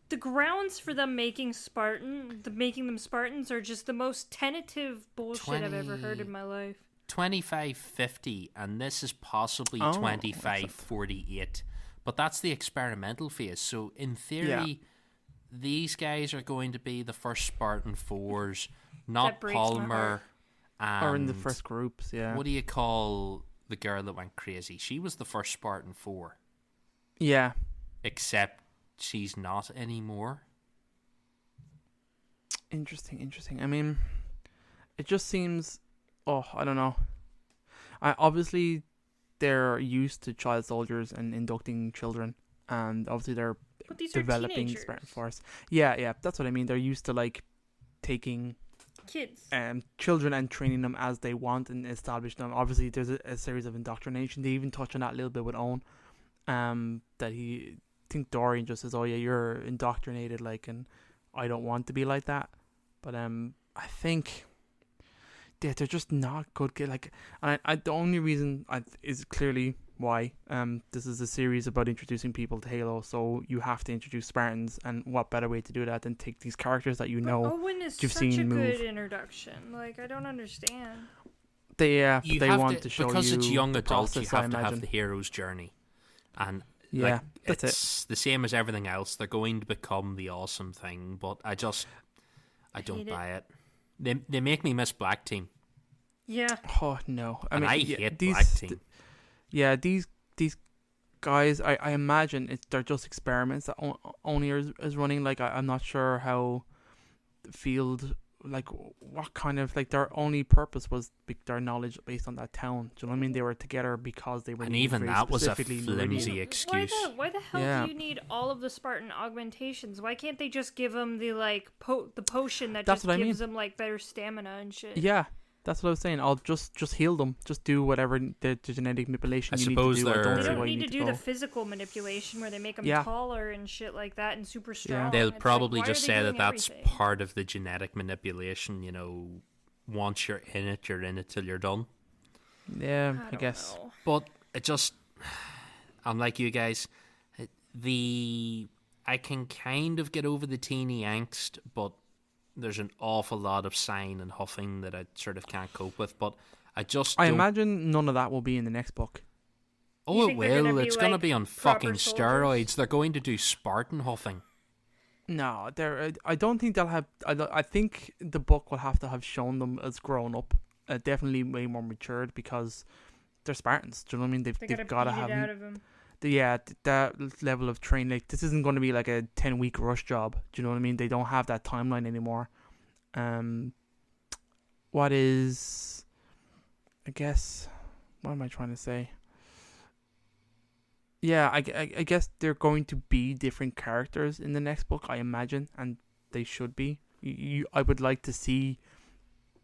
the grounds for them making them Spartans are just the most tentative bullshit I've ever heard in my life. 2550, and this is possibly 2548. But that's the experimental phase. So in theory, these guys are going to be the first Spartan 4s, not Palmer. Or in the first groups, yeah. What do you call the girl that went crazy? She was the first Spartan 4. Yeah. Except she's not anymore. Interesting. I mean, it just seems... I don't know. Obviously, they're used to child soldiers and inducting children, and obviously they're developing Spartan Force. Yeah, that's what I mean. They're used to like taking kids, children, and training them as they want and establish them. Obviously, there's a series of indoctrination. They even touch on that a little bit with Owen. That I think Dorian just says, "Oh yeah, you're indoctrinated," like, and I don't want to be like that. But I think. Yeah, they're just not good. Like, and the only reason is clearly why. This is a series about introducing people to Halo, so you have to introduce Spartans, and what better way to do that than take these characters that Owen is you've such seen a move. good introduction. Like, I don't understand. They want to show because you it's young adults. Process, you have to have the hero's journey, and that's it's the same as everything else. They're going to become the awesome thing, but I don't buy it. They make me miss Black Team. Yeah. Oh no! I hate Black Team. These guys. I imagine they're just experiments that only is running. Like I'm not sure how the field. Like what kind of like their only purpose was their knowledge based on that town. Do you know what I mean? They were together because they were. And even that was a flimsy excuse. Why the hell do you need all of the Spartan augmentations? Why can't they just give them the like the potion that gives them like better stamina and shit? Yeah, that's what I was saying. I'll just heal them. Just do whatever the genetic manipulation you need to do. They don't need to do the physical manipulation where they make them taller and shit like that and super strong. They'll probably just say that that's part of the genetic manipulation. You know, once you're in it till you're done. Yeah, I guess. Know. But it just, unlike you guys, I can kind of get over the teeny angst, but there's an awful lot of sighing and huffing that I sort of can't cope with. But I imagine none of that will be in the next book. Oh, it will. It's going to be on fucking steroids. They're going to do Spartan huffing. No, I don't think they'll have. I think the book will have to have shown them as grown up, definitely way more matured because they're Spartans. Do you know what I mean? They've got to have. Out of them. That level of training. Like, this isn't going to be like a 10-week rush job. Do you know what I mean? They don't have that timeline anymore. What am I trying to say? Yeah, I guess they're going to be different characters in the next book, I imagine, and they should be. I would like to see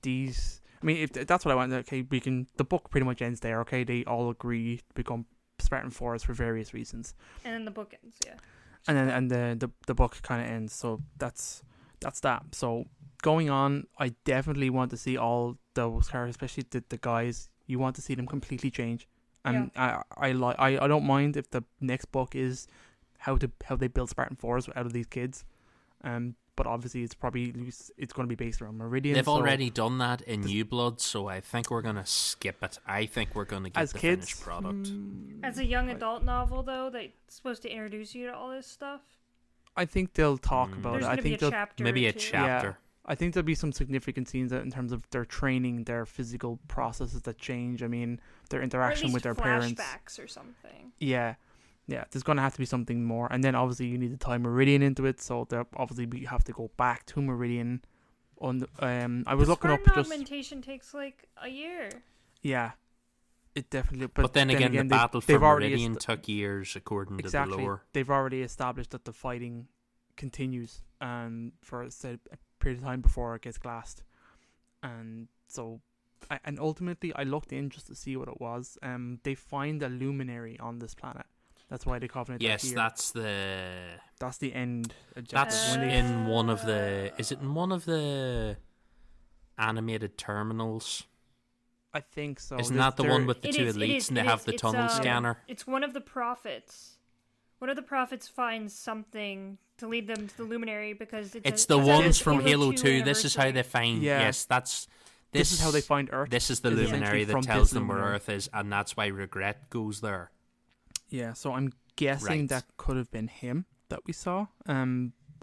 these. I mean, if that's what I want. Okay, the book pretty much ends there. Okay, they all agree to become Spartan 4s for various reasons, and then the book ends, yeah. And then the book kind of ends, so that's that. So going on, I definitely want to see all those characters, especially the guys. You want to see them completely change, and I don't mind if the next book is how they build Spartan 4s out of these kids, but obviously it's going to be based around Meridian. They've already done that in New Blood, so I think we're going to skip it. I think we're going to get the finished product. As a young adult novel, though, that's supposed to introduce you to all this stuff. I think they'll talk about it. I think maybe a chapter. Yeah, I think there'll be some significant scenes in terms of their training, their physical processes that change. I mean, their interaction with their parents. Flashbacks or something. Yeah. Yeah, there's going to have to be something more. And then obviously you need to tie Meridian into it, so obviously we have to go back to Meridian. I was looking up augmentation takes like a year. Yeah, it definitely. But then again, the battle for Meridian took years, according to the lore. They've already established that the fighting continues for a period of time before it gets glassed. And so, ultimately I looked in just to see what it was. They find a luminary on this planet That's why they covenant. Yes, that's the end objective. That's in one of the. Is it in one of the animated terminals? I think so. Isn't that the one with the two elites and they have the tunnel scanner? It's one of the prophets. One of the prophets finds something to lead them to the luminary because it's the ones from Halo 2. This is how they find. Yeah. Yes, this is how they find Earth. This is the luminary that tells them where Earth is, and that's why Regret goes there. Yeah, so I'm guessing that could have been him that we saw.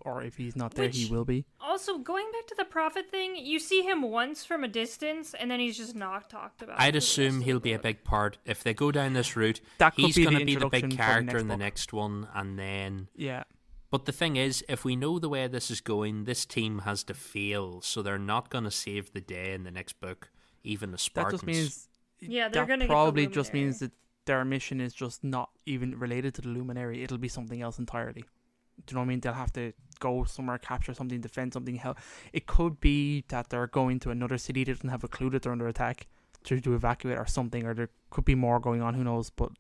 Or if he's not there, he will be. Also, going back to the prophet thing, you see him once from a distance, and then he's just not talked about. I'd assume he'll be a big part. If they go down this route, he's going to be the big character in the next one, and then... Yeah. But the thing is, if we know the way this is going, this team has to fail, so they're not going to save the day in the next book, even the Spartans. That just means... Yeah, they're going to probably just means that their mission is just not even related to the Luminary. It'll be something else entirely. Do you know what I mean? They'll have to go somewhere, capture something, defend something. It could be that they're going to another city that doesn't have a clue that they're under attack to evacuate or something, or there could be more going on, who knows. But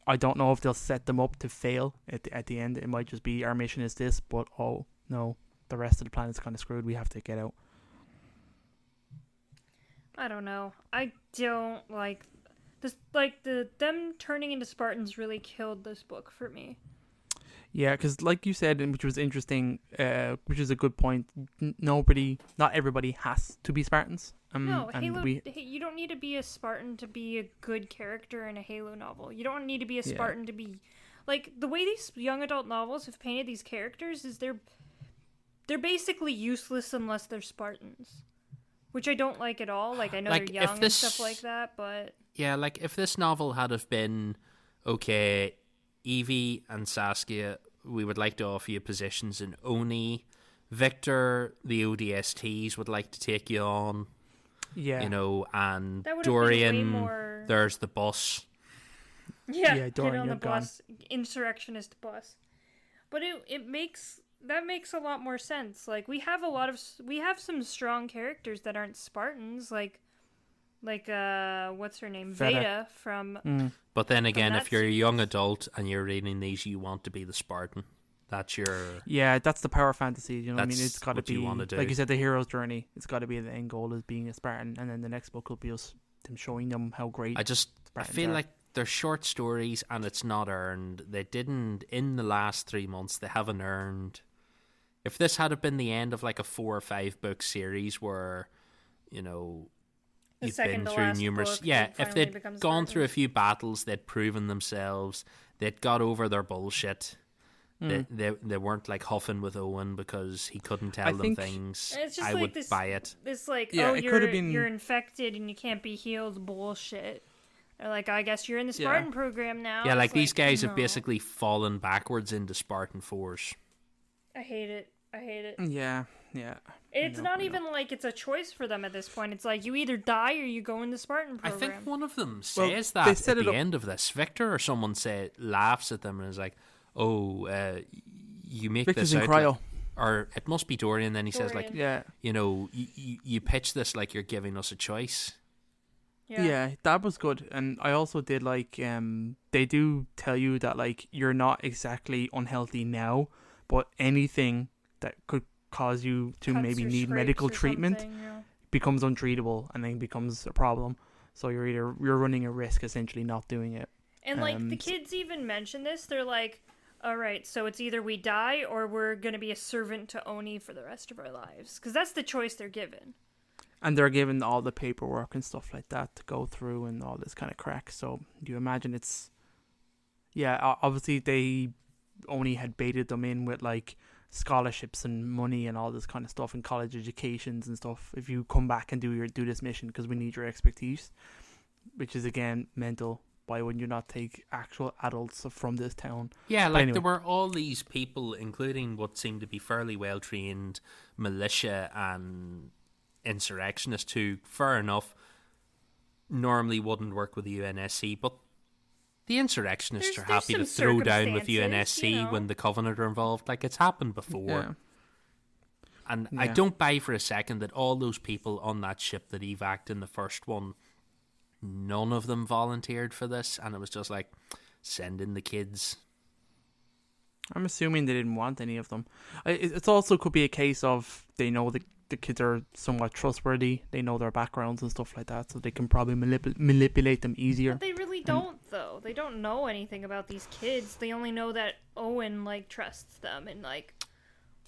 I don't know if they'll set them up to fail at the end. It might just be our mission is this, but oh no, the rest of the planet's kind of screwed. We have to get out. I don't know. I don't like this. Like them turning into Spartans really killed this book for me. Yeah, because like you said, which was interesting, which is a good point, not everybody has to be Spartans. No, Halo, you don't need to be a Spartan to be a good character in a Halo novel. You don't need to be a Spartan to be... Like, the way these young adult novels have painted these characters is they're basically useless unless they're Spartans. Which I don't like at all. Like, I know they're young and stuff like that, but... Yeah, like, if this novel had have been, okay, Evie and Saskia, we would like to offer you positions in Oni. Victor, the ODSTs would like to take you on. Yeah. You know, and Dorian, there's the bus. Yeah, Dorian, on the bus. Insurrectionist bus. But that makes a lot more sense. Like, we have some strong characters that aren't Spartans, like what's her name? Veda from... But then again, if you're a young adult and you're reading these, you want to be the Spartan. That's your... Yeah, that's the power fantasy, you know what I mean? It's got to be, like you said, the hero's journey. It's got to be the end goal is being a Spartan, and then the next book will be them showing them how great I feel like they're short stories and it's not earned. They didn't, in the last 3 months, they haven't earned... If this had been the end of like a 4 or 5 book series where, you know... You've been through numerous... Yeah, if they'd gone through a few battles, they'd proven themselves, they'd got over their bullshit... They weren't like huffing with Owen because he couldn't tell them things. I would buy it. It's like, you're infected and you can't be healed bullshit. They're like, I guess you're in the Spartan program now. Yeah, like these guys have basically fallen backwards into Spartan-4s. I hate it. Yeah. It's not even like it's a choice for them at this point. It's like you either die or you go in the Spartan program. I think one of them says that at the end of this. Victor or someone laughs at them and is like, oh, you make Victor's this in cryo. Or it must be Dorian. Then he says, like, you know, you pitch this like you're giving us a choice. Yeah, that was good. And I also did like, they do tell you that like you're not exactly unhealthy now, but anything that could cause you to maybe need medical treatment becomes untreatable and then becomes a problem. So you're running a risk essentially not doing it. And like the kids even mention this, they're like, all right, so it's either we die or we're going to be a servant to Oni for the rest of our lives. Because that's the choice they're given. And they're given all the paperwork and stuff like that to go through and all this kind of crack. So do you imagine it's... Yeah, obviously they only had baited them in with like scholarships and money and all this kind of stuff and college educations and stuff. If you come back and do this mission because we need your expertise. Which is, again, mental. Why wouldn't you not take actual adults from this town? Yeah, like there were all these people, including what seemed to be fairly well-trained militia and insurrectionists who, fair enough, normally wouldn't work with the UNSC, but the insurrectionists are happy to throw down with UNSC when the Covenant are involved. Like, it's happened before. Yeah. And I don't buy for a second that all those people on that ship that evac'd in the first one, none of them volunteered for this, and it was just like, send in the kids. I'm assuming they didn't want any of them. It also could be a case of they know the kids are somewhat trustworthy. They know their backgrounds and stuff like that, so they can probably manipulate them easier. But they really don't, though. They don't know anything about these kids. They only know that Owen, like, trusts them. And, like,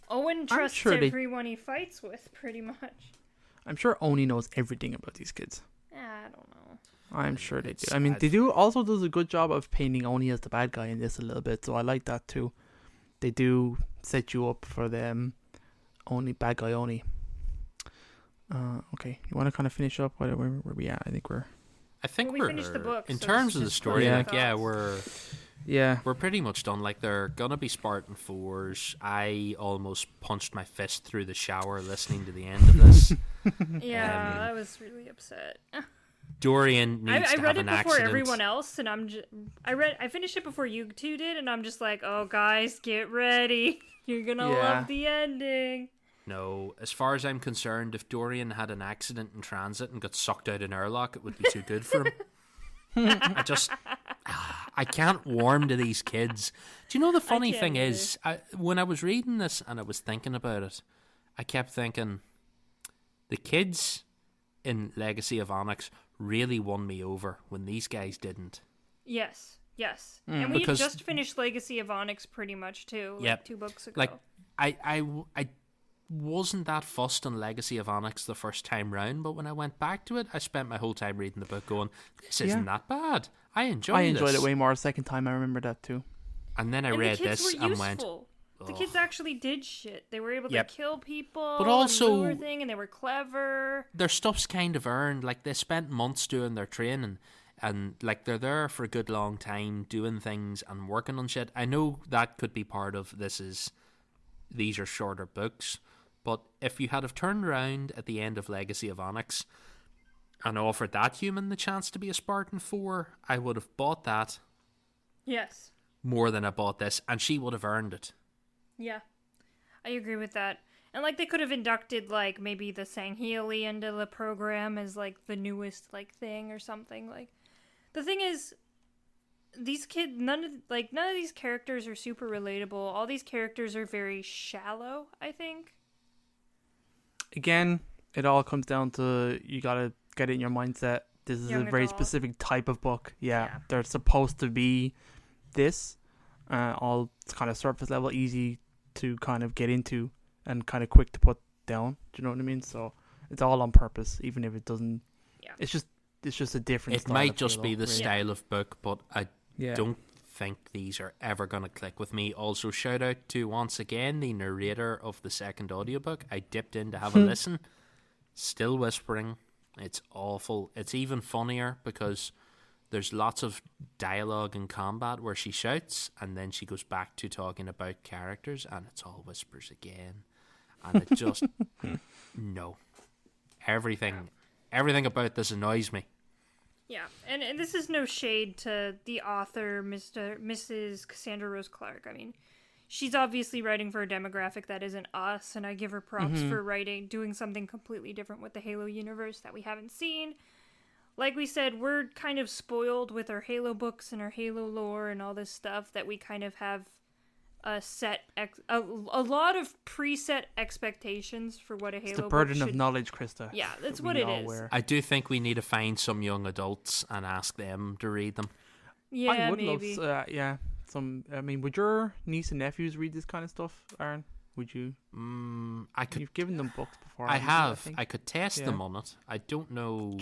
Owen trusts everyone he fights with, pretty much. I'm sure Oni knows everything about these kids. I don't know. I'm sure they do. I mean, they do also does a good job of painting Oni as the bad guy in this a little bit, so I like that too. They do set you up for them. Bad guy Oni. Okay, you want to kind of finish up? Where we at? I think we're we finished the book. In terms of the story, we're pretty much done. Like, they're gonna be Spartan-IVs. I almost punched my fist through the shower listening to the end of this. Yeah, I was really upset. Dorian needs to have an accident. I read it before everyone else, and I finished it before you two did, and I'm just like, oh, guys, get ready. You're gonna love the ending. No, as far as I'm concerned, if Dorian had an accident in transit and got sucked out an airlock, it would be too good for him. I can't warm to these kids. Do you know the funny thing is, when I was reading this and I was thinking about it, I kept thinking, the kids in Legacy of Onyx really won me over when these guys didn't. Yes. And we had just finished Legacy of Onyx pretty much too, 2 books ago. Like, I wasn't that fussed on Legacy of Onyx the first time round, but when I went back to it, I spent my whole time reading the book going, this isn't that bad. I enjoyed it way more the second time. I remember that too. And then I read this and went... The kids actually did shit. They were able to kill people, but also and they were clever. Their stuff's kind of earned. Like, they spent months doing their training, and like, they're there for a good long time doing things and working on shit. I know that could be part of these are shorter books, but if you had have turned around at the end of Legacy of Onyx and offered that human the chance to be a Spartan-IV, I would have bought that. Yes. More than I bought this, and she would have earned it. Yeah, I agree with that. And, like, they could have inducted, like, maybe the Sangheili into the program as, like, the newest, like, thing or something. Like, the thing is, these kids, none of these characters are super relatable. All these characters are very shallow, I think. Again, it all comes down to, you gotta get it in your mindset. This is a very specific type of book. Yeah, they're supposed to be this. All kind of surface level, easy to kind of get into and kind of quick to put down. Do you know what I mean? So it's all on purpose, even if it doesn't. Yeah. It's just a different. It might just be the style of book, but I don't think these are ever going to click with me. Also, shout out to, once again, the narrator of the second audiobook. I dipped in to have a listen. Still whispering. It's awful. It's even funnier because there's lots of dialogue in combat where she shouts and then she goes back to talking about characters and it's all whispers again. And it just... no. Everything about this annoys me. Yeah, and this is no shade to the author, Mrs. Cassandra Rose Clarke. I mean, she's obviously writing for a demographic that isn't us, and I give her props for doing something completely different with the Halo universe that we haven't seen. Like we said, we're kind of spoiled with our Halo books and our Halo lore and all this stuff that we kind of have a lot of preset expectations for what a Halo book should... It's the burden of knowledge, Krista. Yeah, that's what it is. I do think we need to find some young adults and ask them to read them. Yeah, I would maybe. Would your niece and nephews read this kind of stuff, Aaron? Would you? You've given them books before. I have. I could test them on it. I don't know.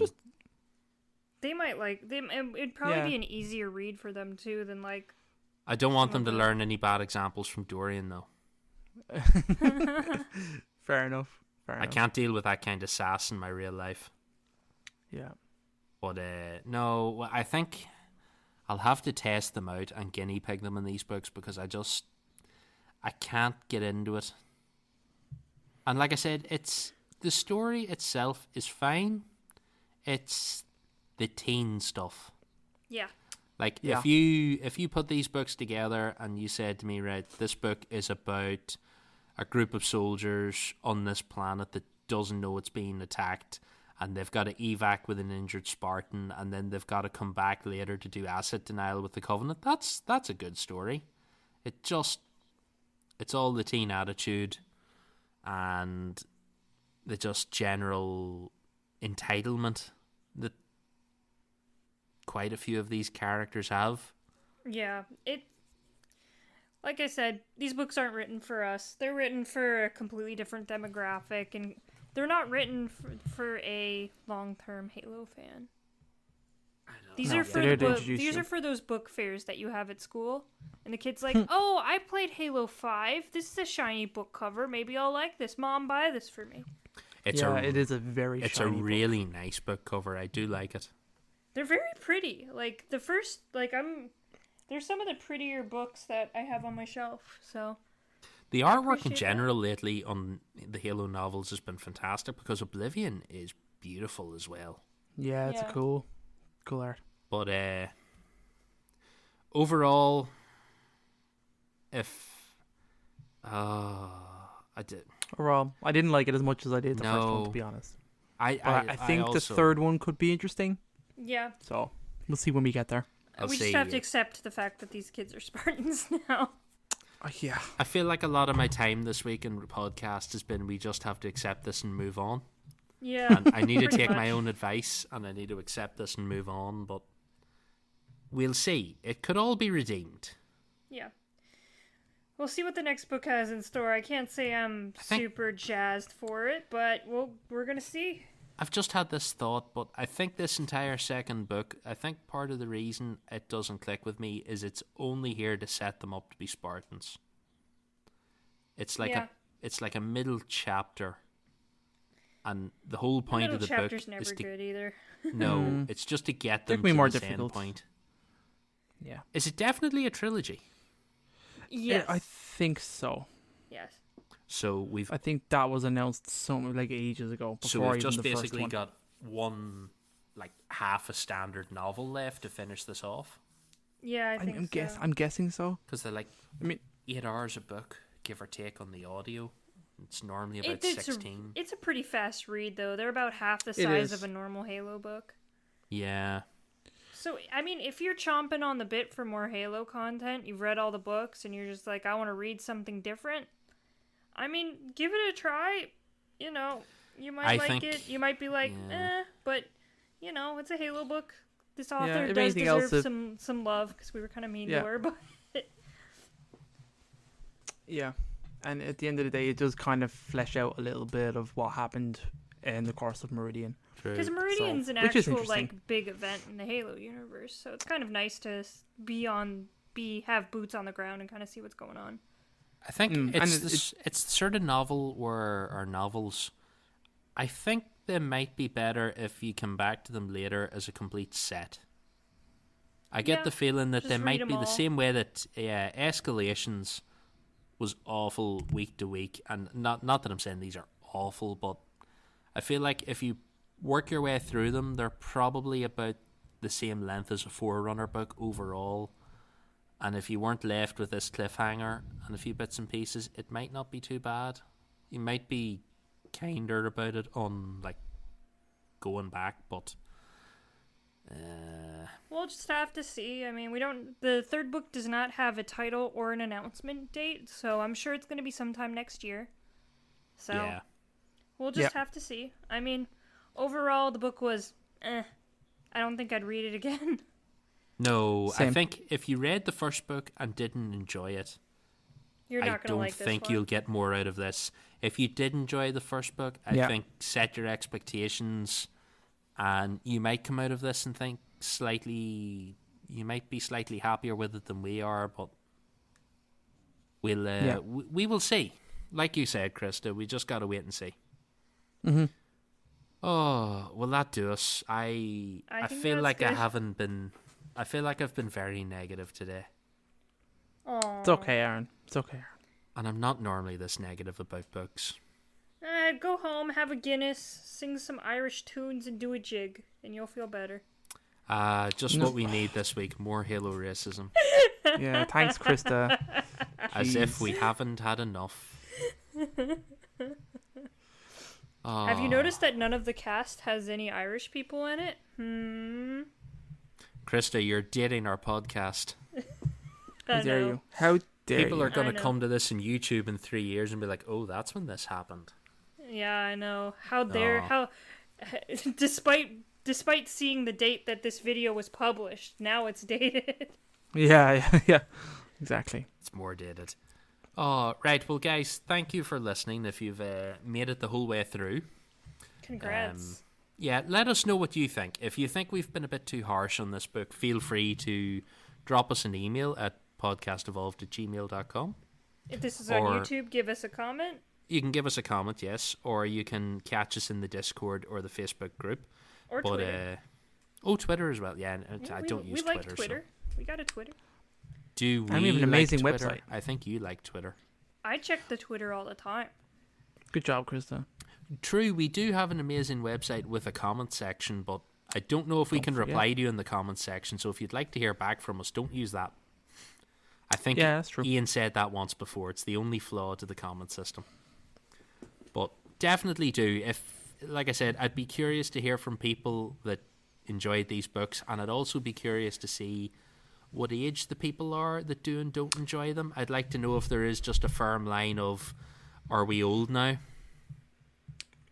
They might like them. It'd probably be an easier read for them too than like. I don't want them to learn any bad examples from Dorian though. Fair enough. I can't deal with that kind of sass in my real life. Yeah. But no, I think I'll have to test them out and guinea pig them in these books because I can't get into it. And like I said, the story itself is fine. It's the teen stuff. Yeah. Like, if you put these books together and you said to me, right, this book is about a group of soldiers on this planet that doesn't know it's being attacked, and they've got to evac with an injured Spartan, and then they've got to come back later to do asset denial with the Covenant. That's a good story. It's all the teen attitude and the just general entitlement that quite a few of these characters have. Yeah, like I said, these books aren't written for us. They're written for a completely different demographic, and they're not written for a long-term Halo fan. These are for those book fairs that you have at school, and the kid's like, "Oh, I played Halo 5. This is a shiny book cover. Maybe I'll like this. Mom, buy this for me." It is a very It's shiny a really nice book cover. I do like it. They're very pretty. Like the first, there's some of the prettier books that I have on my shelf. So the artwork in general lately on the Halo novels has been fantastic, because Oblivion is beautiful as well. Yeah, it's cool art. But overall, I didn't like it as much as I did the first one, to be honest. I think the third one could be interesting. Yeah. So we'll see when we get there. We just have to accept the fact that these kids are Spartans now. Yeah. I feel like a lot of my time this week in the podcast has been, we just have to accept this and move on. Yeah. And I need to take my own advice, and I need to accept this and move on, but we'll see. It could all be redeemed. Yeah. We'll see what the next book has in store. I can't say I'm super jazzed for it, but we're going to see. I've just had this thought, but I think this entire second book, I think part of the reason it doesn't click with me is it's only here to set them up to be Spartans. It's like a middle chapter, and the whole point of the book is never good either. No, it's just to get them to the end point. Yeah. Is it definitely a trilogy? Yes. I think so. Yes. So I think that was announced ages ago. So we've just basically got one, half a standard novel left to finish this off. Yeah, I think so. I'm guessing so. Because they're 8 hours a book, give or take, on the audio. It's normally about 16. It's a pretty fast read, though. They're about half the size of a normal Halo book. Yeah. So, I mean, if you're chomping on the bit for more Halo content, you've read all the books, and you're just like, I want to read something different, I mean, give it a try. You know, you might like it. You might be like, but, you know, it's a Halo book. This author does deserve some love, because we were kind of mean to her, but... Yeah. And at the end of the day, it does kind of flesh out a little bit of what happened in the course of Meridian. Because Meridian's an actual big event in the Halo universe, so it's kind of nice to have boots on the ground and kind of see what's going on. I think it's the sort of novel or novels. I think they might be better if you come back to them later as a complete set. I get the feeling that they might be the same way that Escalations was awful week to week, and not that I'm saying these are awful, but I feel like if you work your way through them, they're probably about the same length as a Forerunner book overall. And if you weren't left with this cliffhanger and a few bits and pieces, it might not be too bad. You might be kinder about it on going back, but we'll just have to see. I mean, the third book does not have a title or an announcement date, so I'm sure it's going to be sometime next year. So we'll just have to see. I mean, overall the book was I don't think I'd read it again. No, same. I think if you read the first book and didn't enjoy it, I don't think you'll get more out of this. If you did enjoy the first book, I think set your expectations, and you might come out of this and think you might be slightly happier with it than we are, but we will see. Like you said, Krista, we just got to wait and see. Mm-hmm. Oh, will that do us? I feel like good. I feel like I've been very negative today. Aww. It's okay, Aaron. It's okay. And I'm not normally this negative about books. Go home, have a Guinness, sing some Irish tunes, and do a jig, and you'll feel better. Just what we need this week, more Halo racism. Yeah, thanks, Krista. As if we haven't had enough. Have you noticed that none of the cast has any Irish people in it? Krista, you're dating our podcast. How dare you? How dare People are going to come to this on YouTube in 3 years and be like, oh, that's when this happened. Yeah, I know. How despite seeing the date that this video was published, now it's dated. Yeah, exactly. It's more dated. Oh, right. Well, guys, thank you for listening. If you've made it the whole way through, congrats. Yeah, let us know what you think. If you think we've been a bit too harsh on this book, feel free to drop us an email at podcastevolved@gmail.com. If this is on YouTube, give us a comment. You can give us a comment, yes, or you can catch us in the Discord or the Facebook group. Or Twitter. Twitter as well. Yeah, I don't use Twitter. We like Twitter. So. We got a Twitter. Do we? I have an amazing like Twitter? website. I think you like Twitter. I check the Twitter all the time. Good job, Krista. True, we do have an amazing website with a comment section, but I don't know if we can reply to you in the comment section. So if you'd like to hear back from us, don't use that. I think that's true. Ian said that once before. It's the only flaw to the comment system. But definitely do. If, like I said, I'd be curious to hear from people that enjoyed these books, and I'd also be curious to see what age the people are that do and don't enjoy them. I'd like to know if there is just a firm line of, are we old now?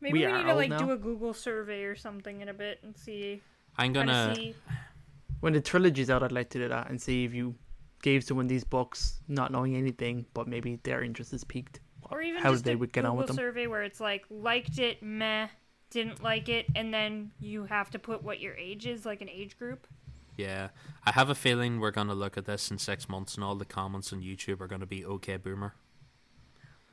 Maybe we need to do a Google survey or something in a bit and see. When the trilogy's out, I'd like to do that and see if you gave someone these books not knowing anything, but maybe their interest is piqued. Or even how just they a would get Google on with them. survey where it's like, liked it, meh, didn't like it, and then you have to put what your age is, like an age group. Yeah, I have a feeling we're going to look at this in 6 months and all the comments on YouTube are going to be, okay, boomer.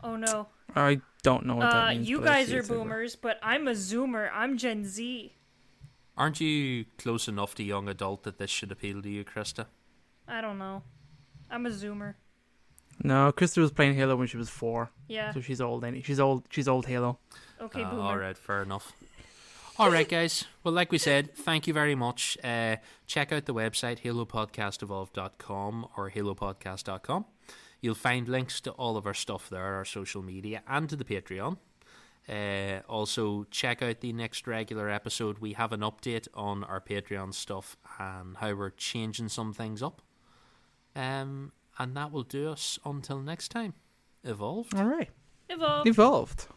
Oh no. I don't know what that means. You guys are boomers, but I'm a zoomer. I'm Gen Z. Aren't you close enough to young adult that this should appeal to you, Krista? I don't know. I'm a zoomer. No, Krista was playing Halo when she was 4. Yeah. So she's old. She's old Halo. Okay, boomer. Alright, fair enough. Alright, guys. Well, like we said, thank you very much. Check out the website, halopodcastevolved.com or halopodcast.com. You'll find links to all of our stuff there, our social media, and to the Patreon. Also, check out the next regular episode. We have an update on our Patreon stuff and how we're changing some things up. And that will do us until next time. Evolved. All right. Evolved. Evolved.